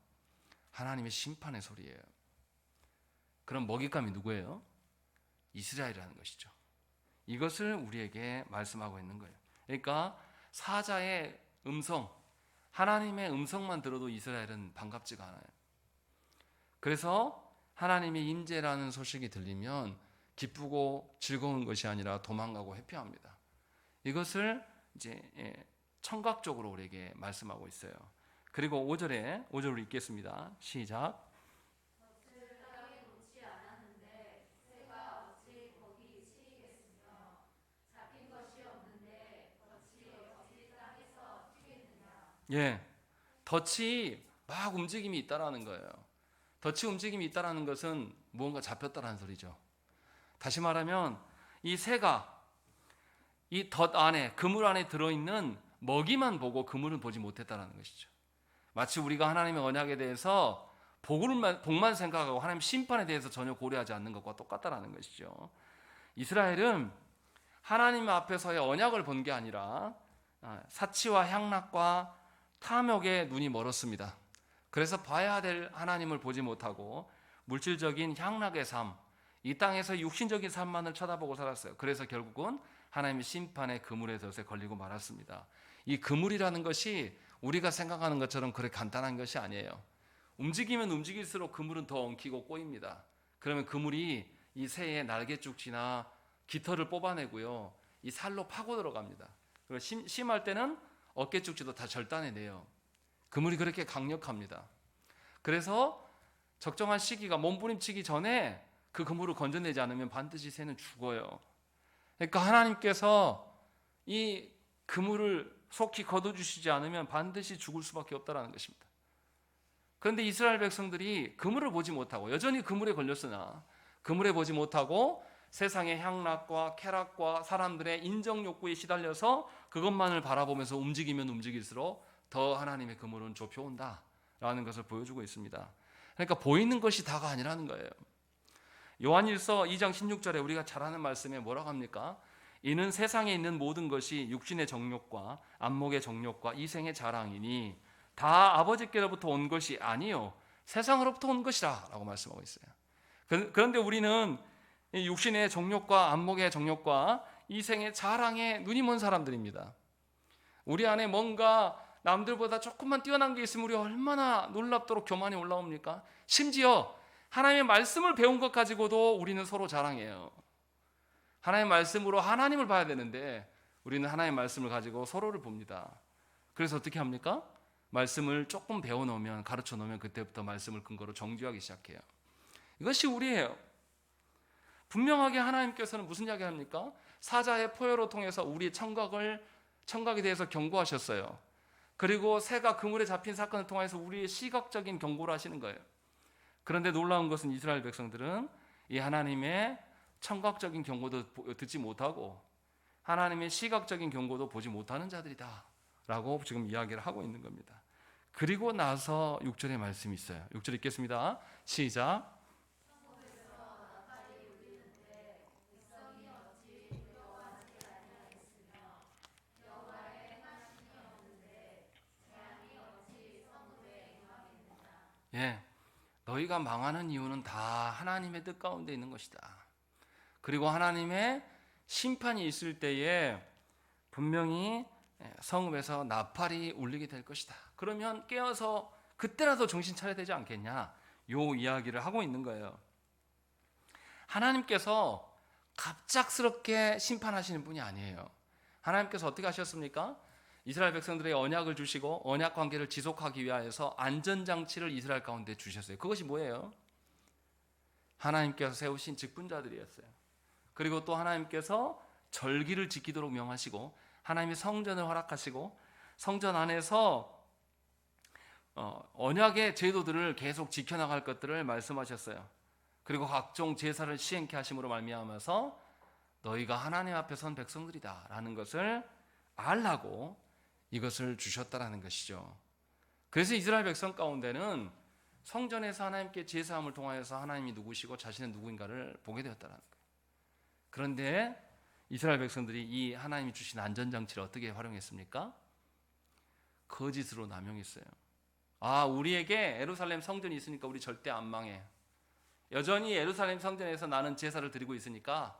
하나님의 심판의 소리예요. 그럼 먹잇감이 누구예요? 이스라엘이라는 것이죠. 이것을 우리에게 말씀하고 있는 거예요. 그러니까 사자의 음성, 하나님의 음성만 들어도 이스라엘은 반갑지가 않아요. 그래서 하나님의 임재라는 소식이 들리면 기쁘고 즐거운 것이 아니라 도망가고 회피합니다. 이것을 이제 청각적으로 우리에게 말씀하고 있어요. 그리고 5절을 읽겠습니다. 시작. 예, 덫이 막 움직임이 있다라는 거예요. 덫이 움직임이 있다라는 것은 무언가 잡혔다라는 소리죠. 다시 말하면 이 새가 이 덫 안에, 그물 안에 들어있는 먹이만 보고 그물은 보지 못했다라는 것이죠. 마치 우리가 하나님의 언약에 대해서 복만 생각하고 하나님 심판에 대해서 전혀 고려하지 않는 것과 똑같다라는 것이죠. 이스라엘은 하나님 앞에서의 언약을 본 게 아니라 사치와 향락과 탐욕에 눈이 멀었습니다. 그래서 봐야 될 하나님을 보지 못하고 물질적인 향락의 삶, 이 땅에서 육신적인 삶만을 쳐다보고 살았어요. 그래서 결국은 하나님의 심판의 그물의 덫에 걸리고 말았습니다. 이 그물이라는 것이 우리가 생각하는 것처럼 그렇게 간단한 것이 아니에요. 움직이면 움직일수록 그물은 더 엉키고 꼬입니다. 그러면 그물이 이 새의 날개죽지나 깃털을 뽑아내고요, 이 살로 파고 들어갑니다. 그리고 심할 때는 어깨죽지도 다 절단해내요. 그물이 그렇게 강력합니다. 그래서 적정한 시기가 몸부림치기 전에 그 그물을 건져내지 않으면 반드시 새는 죽어요. 그러니까 하나님께서 이 그물을 속히 거둬주시지 않으면 반드시 죽을 수밖에 없다는 것입니다. 그런데 이스라엘 백성들이 그물을 보지 못하고 여전히 그물에 걸렸으나 그물에 보지 못하고 세상의 향락과 쾌락과 사람들의 인정 욕구에 시달려서 그것만을 바라보면서 움직이면 움직일수록 더 하나님의 그물은 좁혀온다라는 것을 보여주고 있습니다. 그러니까 보이는 것이 다가 아니라는 거예요. 요한일서 2장 16절에 우리가 잘 아는 말씀에 뭐라고 합니까? 이는 세상에 있는 모든 것이 육신의 정욕과 안목의 정욕과 이생의 자랑이니 다 아버지께로부터 온 것이 아니요 세상으로부터 온 것이라 라고 말씀하고 있어요. 그런데 우리는 육신의 정욕과 안목의 정욕과 이생의 자랑에 눈이 먼 사람들입니다. 우리 안에 뭔가 남들보다 조금만 뛰어난 게 있으면 우리 얼마나 놀랍도록 교만이 올라옵니까? 심지어 하나님의 말씀을 배운 것 가지고도 우리는 서로 자랑해요. 하나님의 말씀으로 하나님을 봐야 되는데 우리는 하나님의 말씀을 가지고 서로를 봅니다. 그래서 어떻게 합니까? 말씀을 조금 배워놓으면, 가르쳐 놓으면 그때부터 말씀을 근거로 정죄하기 시작해요. 이것이 우리예요. 분명하게 하나님께서는 무슨 이야기 합니까? 사자의 포효로 통해서 우리의 청각에 대해서 경고하셨어요. 그리고 새가 그물에 잡힌 사건을 통해서 우리의 시각적인 경고를 하시는 거예요. 그런데 놀라운 것은 이스라엘 백성들은 이 하나님의 청각적인 경고도 듣지 못하고 하나님의 시각적인 경고도 보지 못하는 자들이다 라고 지금 이야기를 하고 있는 겁니다. 그리고 나서 6절의 말씀이 있어요. 6절 읽겠습니다. 시작. 예, 너희가 망하는 이유는 다 하나님의 뜻 가운데 있는 것이다. 그리고 하나님의 심판이 있을 때에 분명히 성읍에서 나팔이 울리게 될 것이다. 그러면 깨어서 그때라도 정신 차려야 되지 않겠냐? 요 이야기를 하고 있는 거예요. 하나님께서 갑작스럽게 심판하시는 분이 아니에요. 하나님께서 어떻게 하셨습니까? 이스라엘 백성들의 언약을 주시고 언약 관계를 지속하기 위하여서 안전장치를 이스라엘 가운데 주셨어요. 그것이 뭐예요? 하나님께서 세우신 직분자들이었어요. 그리고 또 하나님께서 절기를 지키도록 명하시고 하나님의 성전을 허락하시고 성전 안에서 언약의 제도들을 계속 지켜나갈 것들을 말씀하셨어요. 그리고 각종 제사를 시행케 하심으로 말미암아서 너희가 하나님 앞에 선 백성들이다 라는 것을 알라고 이것을 주셨다라는 것이죠. 그래서 이스라엘 백성 가운데는 성전에서 하나님께 제사함을 통하여서 하나님이 누구시고 자신은 누구인가를 보게 되었다는 거예요. 그런데 이스라엘 백성들이 이 하나님이 주신 안전장치를 어떻게 활용했습니까? 거짓으로 남용했어요. 우리에게 예루살렘 성전이 있으니까 우리 절대 안 망해. 여전히 예루살렘 성전에서 나는 제사를 드리고 있으니까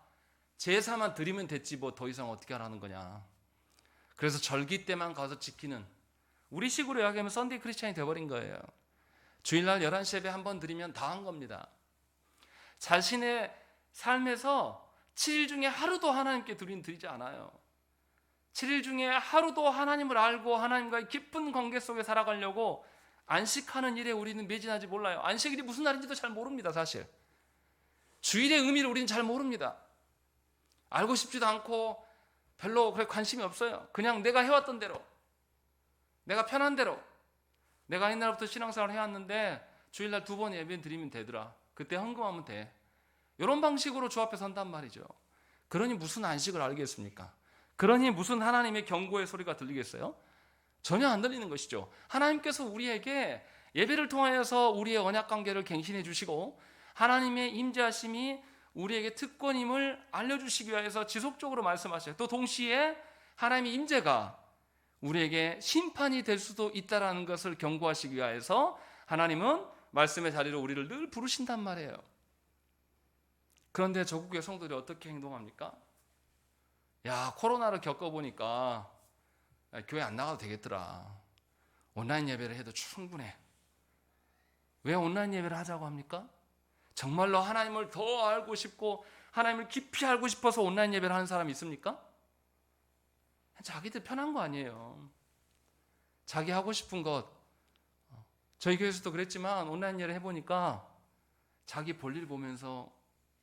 제사만 드리면 됐지 뭐 더 이상 어떻게 하라는 거냐. 그래서 절기 때만 가서 지키는, 우리 식으로 이야기하면 썬데이 크리스찬이 돼버린 거예요. 주일날 11시 예배 한 번 드리면 다 한 겁니다. 자신의 삶에서 7일 중에 하루도 하나님께 드리지 않아요. 7일 중에 하루도 하나님을 알고 하나님과의 깊은 관계 속에 살아가려고 안식하는 일에 우리는 매진하지 몰라요. 안식일이 무슨 날인지도 잘 모릅니다. 사실 주일의 의미를 우리는 잘 모릅니다. 알고 싶지도 않고 별로 그렇게 관심이 없어요. 그냥 내가 해왔던 대로, 내가 편한 대로, 내가 옛날부터 신앙생활을 해왔는데 주일날 2번 예배 드리면 되더라. 그때 헌금하면 돼. 이런 방식으로 주 앞에 선단 말이죠. 그러니 무슨 안식을 알겠습니까? 그러니 무슨 하나님의 경고의 소리가 들리겠어요? 전혀 안 들리는 것이죠. 하나님께서 우리에게 예배를 통하여서 우리의 언약 관계를 갱신해 주시고 하나님의 임재하심이 우리에게 특권임을 알려주시기 위해서 지속적으로 말씀하셔요. 또 동시에 하나님의 임재가 우리에게 심판이 될 수도 있다는 것을 경고하시기 위해서 하나님은 말씀의 자리로 우리를 늘 부르신단 말이에요. 그런데 저국의 성도들이 어떻게 행동합니까? 야, 코로나를 겪어보니까 교회 안 나가도 되겠더라. 온라인 예배를 해도 충분해. 왜 온라인 예배를 하자고 합니까? 정말로 하나님을 더 알고 싶고 하나님을 깊이 알고 싶어서 온라인 예배를 하는 사람이 있습니까? 자기들 편한 거 아니에요. 자기 하고 싶은 것. 저희 교회에서도 그랬지만 온라인 예배를 해보니까 자기 볼일 보면서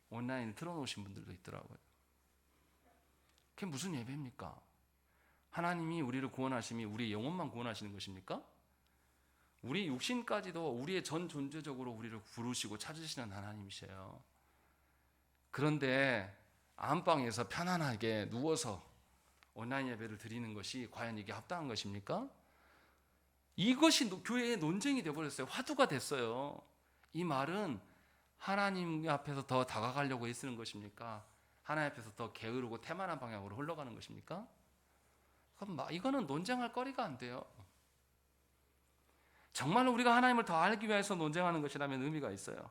온라인을 틀어놓으신 분들도 있더라고요. 그게 무슨 예배입니까? 하나님이 우리를 구원하심이 우리 영혼만 구원하시는 것입니까? 우리 육신까지도 우리의 전 존재적으로 우리를 부르시고 찾으시는 하나님이세요. 그런데 안방에서 편안하게 누워서 온라인 예배를 드리는 것이 과연 이게 합당한 것입니까? 이것이 교회의 논쟁이 되어버렸어요. 화두가 됐어요. 이 말은 하나님 앞에서 더 다가가려고 애쓰는 것입니까? 하나님 앞에서 더 게으르고 태만한 방향으로 흘러가는 것입니까? 그럼 이거는 논쟁할 거리가 안 돼요. 정말로 우리가 하나님을 더 알기 위해서 논쟁하는 것이라면 의미가 있어요.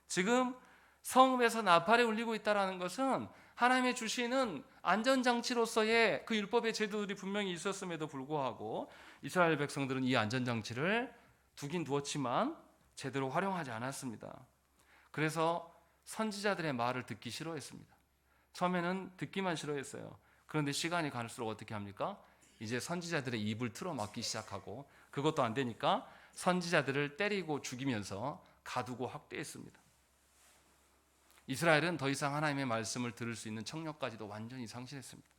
지금 성읍에서 나팔이 울리고 있다는 것은 하나님의 주시는 안전장치로서의 그 율법의 제도들이 분명히 있었음에도 불구하고 이스라엘 백성들은 이 안전장치를 두긴 두었지만 제대로 활용하지 않았습니다. 그래서 선지자들의 말을 듣기 싫어했습니다. 처음에는 듣기만 싫어했어요. 그런데 시간이 갈수록 어떻게 합니까? 이제 선지자들의 입을 틀어막기 시작하고 그것도 안 되니까 선지자들을 때리고 죽이면서 가두고 학대했습니다. 이스라엘은 더 이상 하나님의 말씀을 들을 수 있는 청력까지도 완전히 상실했습니다.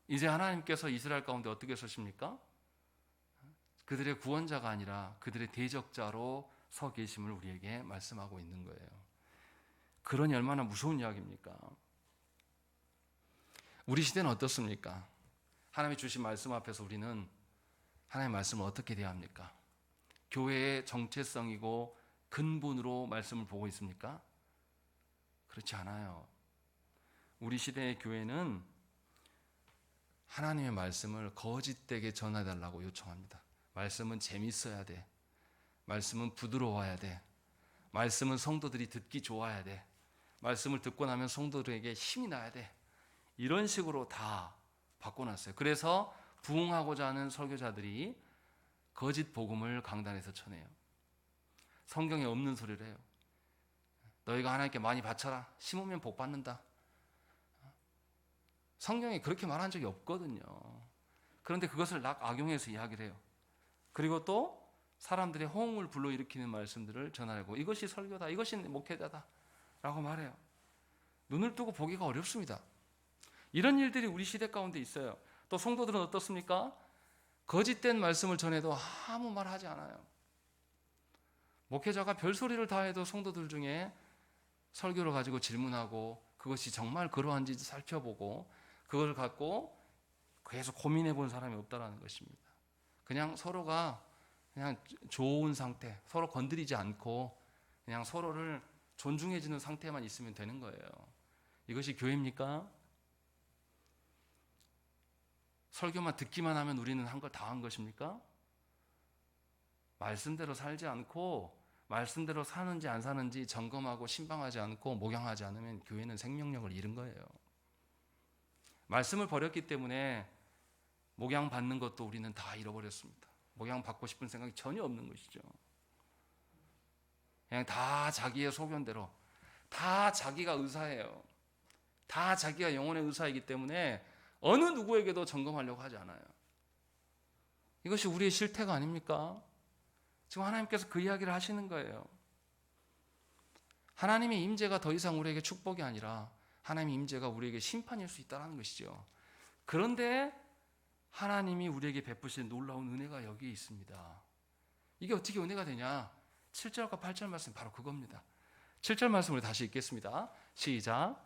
이제 하나님께서 이스라엘 가운데 어떻게 서십니까? 그들의 구원자가 아니라 그들의 대적자로 서 계심을 우리에게 말씀하고 있는 거예요. 그러니 얼마나 무서운 이야기입니까? 우리 시대는 어떻습니까? 하나님이 주신 말씀 앞에서 우리는 하나님의 말씀을 어떻게 대합니까? 교회의 정체성이고 근본으로 말씀을 보고 있습니까? 그렇지 않아요. 우리 시대의 교회는 하나님의 말씀을 거짓되게 전해달라고 요청합니다. 말씀은 재밌어야 돼. 말씀은 부드러워야 돼. 말씀은 성도들이 듣기 좋아야 돼. 말씀을 듣고 나면 성도들에게 힘이 나야 돼. 이런 식으로 다 바꿔놨어요. 그래서 부흥하고자 하는 설교자들이 거짓 복음을 강단에서 쳐내요. 성경에 없는 소리를 해요. 너희가 하나님께 많이 바쳐라. 심으면 복 받는다. 성경에 그렇게 말한 적이 없거든요. 그런데 그것을 악용해서 이야기를 해요. 그리고 또 사람들의 호응을 불러일으키는 말씀들을 전하고 이것이 설교다. 이것이 목회자다. 라고 말해요. 눈을 뜨고 보기가 어렵습니다. 이런 일들이 우리 시대 가운데 있어요. 또 성도들은 어떻습니까? 거짓된 말씀을 전해도 아무 말 하지 않아요. 목회자가 별소리를 다 해도 성도들 중에 설교를 가지고 질문하고 그것이 정말 그러한지 살펴보고 그걸 갖고 계속 고민해 본 사람이 없다라는 것입니다. 그냥 서로가 그냥 좋은 상태, 서로 건드리지 않고 그냥 서로를 존중해주는 상태만 있으면 되는 거예요. 이것이 교회입니까? 설교만 듣기만 하면 우리는 한 걸 다 한 것입니까? 말씀대로 살지 않고 말씀대로 사는지 안 사는지 점검하고 신방하지 않고 목양하지 않으면 교회는 생명력을 잃은 거예요. 말씀을 버렸기 때문에 목양 받는 것도 우리는 다 잃어버렸습니다. 목양 받고 싶은 생각이 전혀 없는 것이죠. 그냥 다 자기의 소견대로, 다 자기가 의사예요. 다 자기가 영혼의 의사이기 때문에 어느 누구에게도 점검하려고 하지 않아요. 이것이 우리의 실태가 아닙니까? 지금 하나님께서 그 이야기를 하시는 거예요. 하나님의 임재가 더 이상 우리에게 축복이 아니라 하나님의 임재가 우리에게 심판일 수 있다는 것이죠. 그런데 하나님이 우리에게 베푸신 놀라운 은혜가 여기에 있습니다. 이게 어떻게 은혜가 되냐? 7절과 8절 말씀 바로 그겁니다. 7절 말씀을 다시 읽겠습니다. 시작.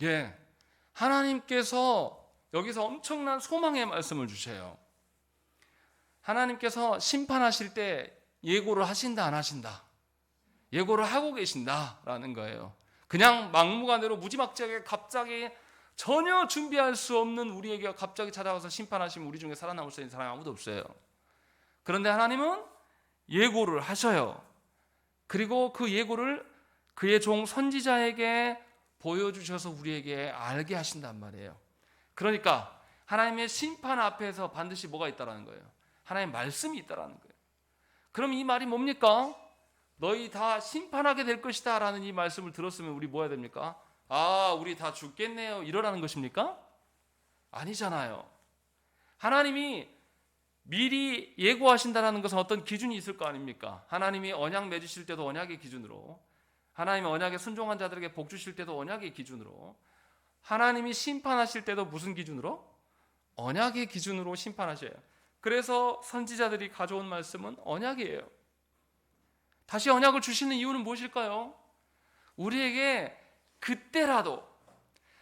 예, 하나님께서 여기서 엄청난 소망의 말씀을 주셔요. 하나님께서 심판하실 때 예고를 하신다 안 하신다? 예고를 하고 계신다라는 거예요. 그냥 막무가내로 무지막지하게 갑자기 전혀 준비할 수 없는 우리에게 갑자기 찾아와서 심판하시면 우리 중에 살아남을 수 있는 사람이 아무도 없어요. 그런데 하나님은 예고를 하셔요. 그리고 그 예고를 그의 종 선지자에게 보여주셔서 우리에게 알게 하신단 말이에요. 그러니까 하나님의 심판 앞에서 반드시 뭐가 있다라는 거예요? 하나님의 말씀이 있다라는 거예요. 그럼 이 말이 뭡니까? 너희 다 심판하게 될 것이다 라는 이 말씀을 들었으면 우리 뭐 해야 됩니까? 아, 우리 다 죽겠네요 이러라는 것입니까? 아니잖아요. 하나님이 미리 예고하신다는 것은 어떤 기준이 있을 거 아닙니까? 하나님이 언약 맺으실 때도 언약의 기준으로, 하나님의 언약에 순종한 자들에게 복 주실 때도 언약의 기준으로, 하나님이 심판하실 때도 무슨 기준으로? 언약의 기준으로 심판하셔요. 그래서 선지자들이 가져온 말씀은 언약이에요. 다시 언약을 주시는 이유는 무엇일까요? 우리에게 그때라도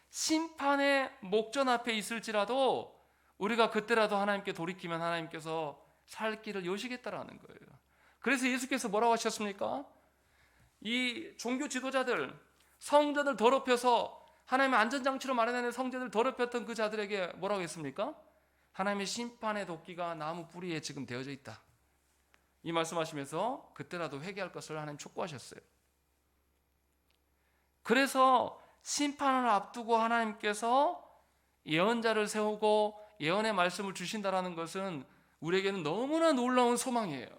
심판의 목전 앞에 있을지라도 우리가 그때라도 하나님께 돌이키면 하나님께서 살 길을 여시겠다라는 거예요. 그래서 예수께서 뭐라고 하셨습니까? 이 종교 지도자들, 성전을 더럽혀서 하나님의 안전장치로 마련하는 성전을 더럽혔던 그 자들에게 뭐라고 했습니까? 하나님의 심판의 도끼가 나무 뿌리에 지금 되어져 있다. 이 말씀하시면서 그때라도 회개할 것을 하나님 촉구하셨어요. 그래서 심판을 앞두고 하나님께서 예언자를 세우고 예언의 말씀을 주신다라는 것은 우리에게는 너무나 놀라운 소망이에요.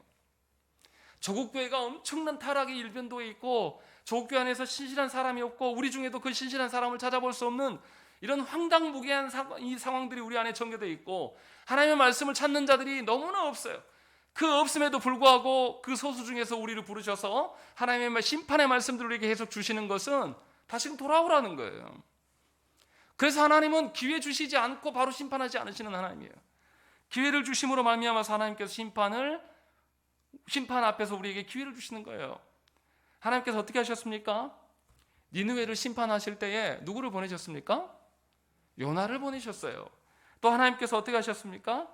조국 교회가 엄청난 타락의 일변도에 있고 조국 교회 안에서 신실한 사람이 없고 우리 중에도 그 신실한 사람을 찾아볼 수 없는 이런 황당무계한 이 상황들이 우리 안에 전개되어 있고 하나님의 말씀을 찾는 자들이 너무나 없어요. 그 없음에도 불구하고 그 소수 중에서 우리를 부르셔서 하나님의 심판의 말씀들을 우리에게 계속 주시는 것은 다시금 돌아오라는 거예요. 그래서 하나님은 기회 주시지 않고 바로 심판하지 않으시는 하나님이에요. 기회를 주심으로 말미암아서 하나님께서 심판 앞에서 우리에게 기회를 주시는 거예요. 하나님께서 어떻게 하셨습니까? 니느웨를 심판하실 때에 누구를 보내셨습니까? 요나를 보내셨어요. 또 하나님께서 어떻게 하셨습니까?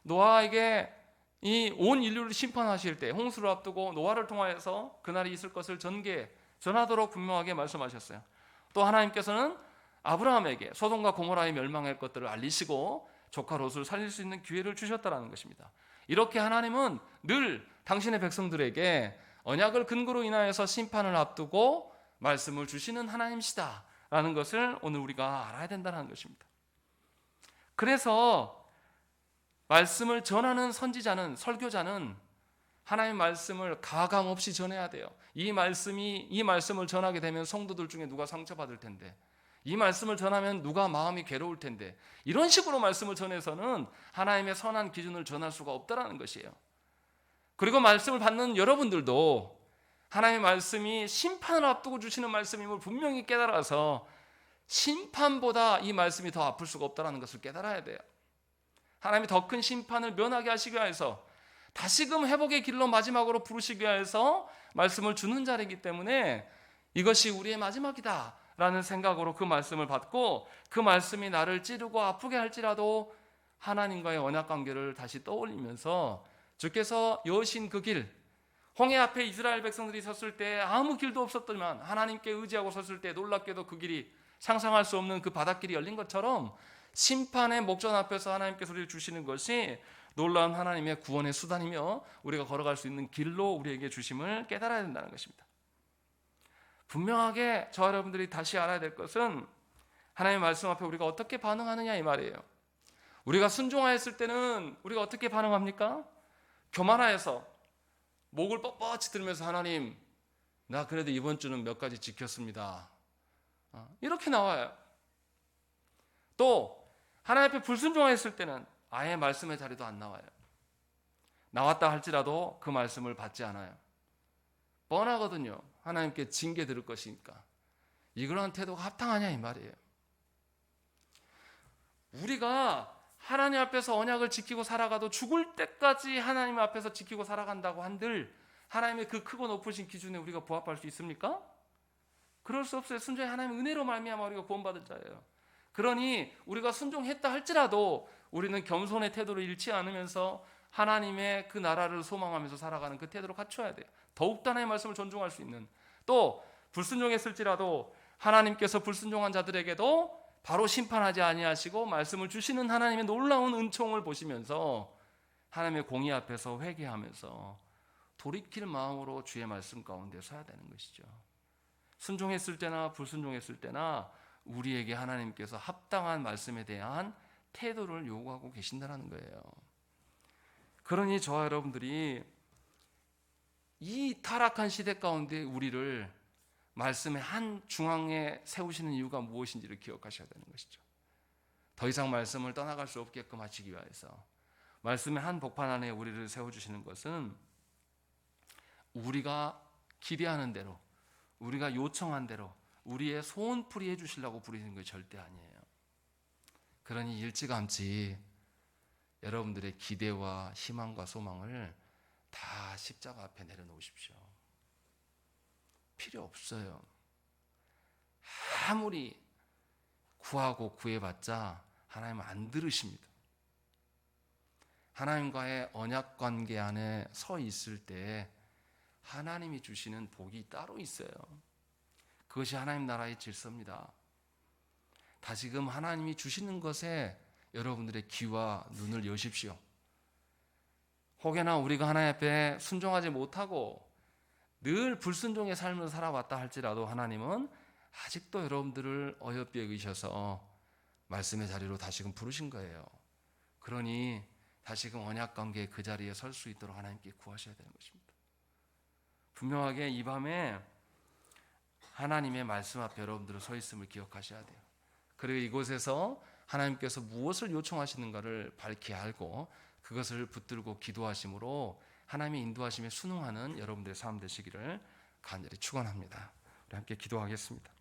노아에게 이 온 인류를 심판하실 때 홍수를 앞두고 노아를 통하여서 그날이 있을 것을 전하도록 분명하게 말씀하셨어요. 또 하나님께서는 아브라함에게 소돔과 고모라의 멸망할 것들을 알리시고 조카 롯을 살릴 수 있는 기회를 주셨다는 것입니다. 이렇게 하나님은 늘 당신의 백성들에게 언약을 근거로 인하여서 심판을 앞두고 말씀을 주시는 하나님이시다라는 것을 오늘 우리가 알아야 된다는 것입니다. 그래서 말씀을 전하는 선지자는, 설교자는 하나님의 말씀을 가감 없이 전해야 돼요. 이 말씀을 전하게 되면 성도들 중에 누가 상처받을 텐데, 이 말씀을 전하면 누가 마음이 괴로울 텐데, 이런 식으로 말씀을 전해서는 하나님의 선한 기준을 전할 수가 없다라는 것이에요. 그리고 말씀을 받는 여러분들도 하나님의 말씀이 심판을 앞두고 주시는 말씀임을 분명히 깨달아서 심판보다 이 말씀이 더 아플 수가 없다는 것을 깨달아야 돼요. 하나님이 더 큰 심판을 면하게 하시기 위해서 다시금 회복의 길로 마지막으로 부르시기 위해서 말씀을 주는 자리이기 때문에 이것이 우리의 마지막이다 라는 생각으로 그 말씀을 받고 그 말씀이 나를 찌르고 아프게 할지라도 하나님과의 언약관계를 다시 떠올리면서 주께서 여신 그 길, 홍해 앞에 이스라엘 백성들이 섰을 때 아무 길도 없었더니만 하나님께 의지하고 섰을 때 놀랍게도 그 길이 상상할 수 없는 그 바닷길이 열린 것처럼 심판의 목전 앞에서 하나님께서 우리를 주시는 것이 놀라운 하나님의 구원의 수단이며 우리가 걸어갈 수 있는 길로 우리에게 주심을 깨달아야 된다는 것입니다. 분명하게 저와 여러분들이 다시 알아야 될 것은 하나님의 말씀 앞에 우리가 어떻게 반응하느냐 이 말이에요. 우리가 순종하였을 때는 우리가 어떻게 반응합니까? 교만하여서 목을 뻣뻣이 들면서 하나님, 나 그래도 이번 주는 몇 가지 지켰습니다. 이렇게 나와요. 또 하나님 앞에 불순종했을 때는 아예 말씀의 자리도 안 나와요. 나왔다 할지라도 그 말씀을 받지 않아요. 뻔하거든요. 하나님께 징계 들을 것이니까. 이러한 태도가 합당하냐 이 말이에요. 우리가 하나님 앞에서 언약을 지키고 살아가도 죽을 때까지 하나님 앞에서 지키고 살아간다고 한들 하나님의 그 크고 높으신 기준에 우리가 부합할 수 있습니까? 그럴 수 없어요. 순종이 하나님의 은혜로 말미암아 우리가 구원받을 자예요. 그러니 우리가 순종했다 할지라도 우리는 겸손의 태도를 잃지 않으면서 하나님의 그 나라를 소망하면서 살아가는 그 태도를 갖춰야 돼요. 더욱더 하나님의 말씀을 존중할 수 있는, 또 불순종했을지라도 하나님께서 불순종한 자들에게도 바로 심판하지 아니하시고 말씀을 주시는 하나님의 놀라운 은총을 보시면서 하나님의 공의 앞에서 회개하면서 돌이킬 마음으로 주의 말씀 가운데 서야 되는 것이죠. 순종했을 때나 불순종했을 때나 우리에게 하나님께서 합당한 말씀에 대한 태도를 요구하고 계신다는 거예요. 그러니 저와 여러분들이 이 타락한 시대 가운데 우리를 말씀의 한 중앙에 세우시는 이유가 무엇인지를 기억하셔야 되는 것이죠. 더 이상 말씀을 떠나갈 수 없게끔 하시기 위해서 말씀의 한 복판 안에 우리를 세워주시는 것은 우리가 기대하는 대로, 우리가 요청한 대로 우리의 소원풀이 해주시려고 부르시는 것이 절대 아니에요. 그러니 일찌감치 여러분들의 기대와 희망과 소망을 다 십자가 앞에 내려놓으십시오. 필요 없어요. 아무리 구하고 구해봤자 하나님은 안 들으십니다. 하나님과의 언약 관계 안에 서 있을 때 하나님이 주시는 복이 따로 있어요. 그것이 하나님 나라의 질서입니다. 다시금 하나님이 주시는 것에 여러분들의 귀와 눈을 여십시오. 혹여나 우리가 하나님 앞에 순종하지 못하고 늘 불순종의 삶을 살아왔다 할지라도 하나님은 아직도 여러분들을 어여삐에 의셔서 말씀의 자리로 다시금 부르신 거예요. 그러니 다시금 언약관계의 그 자리에 설 수 있도록 하나님께 구하셔야 되는 것입니다. 분명하게 이 밤에 하나님의 말씀 앞에 여러분들은 서 있음을 기억하셔야 돼요. 그리고 이곳에서 하나님께서 무엇을 요청하시는가를 밝히 알고 그것을 붙들고 기도하심으로 하나님의 인도하심에 순응하는 여러분들의 삶 되시기를 간절히 축원합니다. 우리 함께 기도하겠습니다.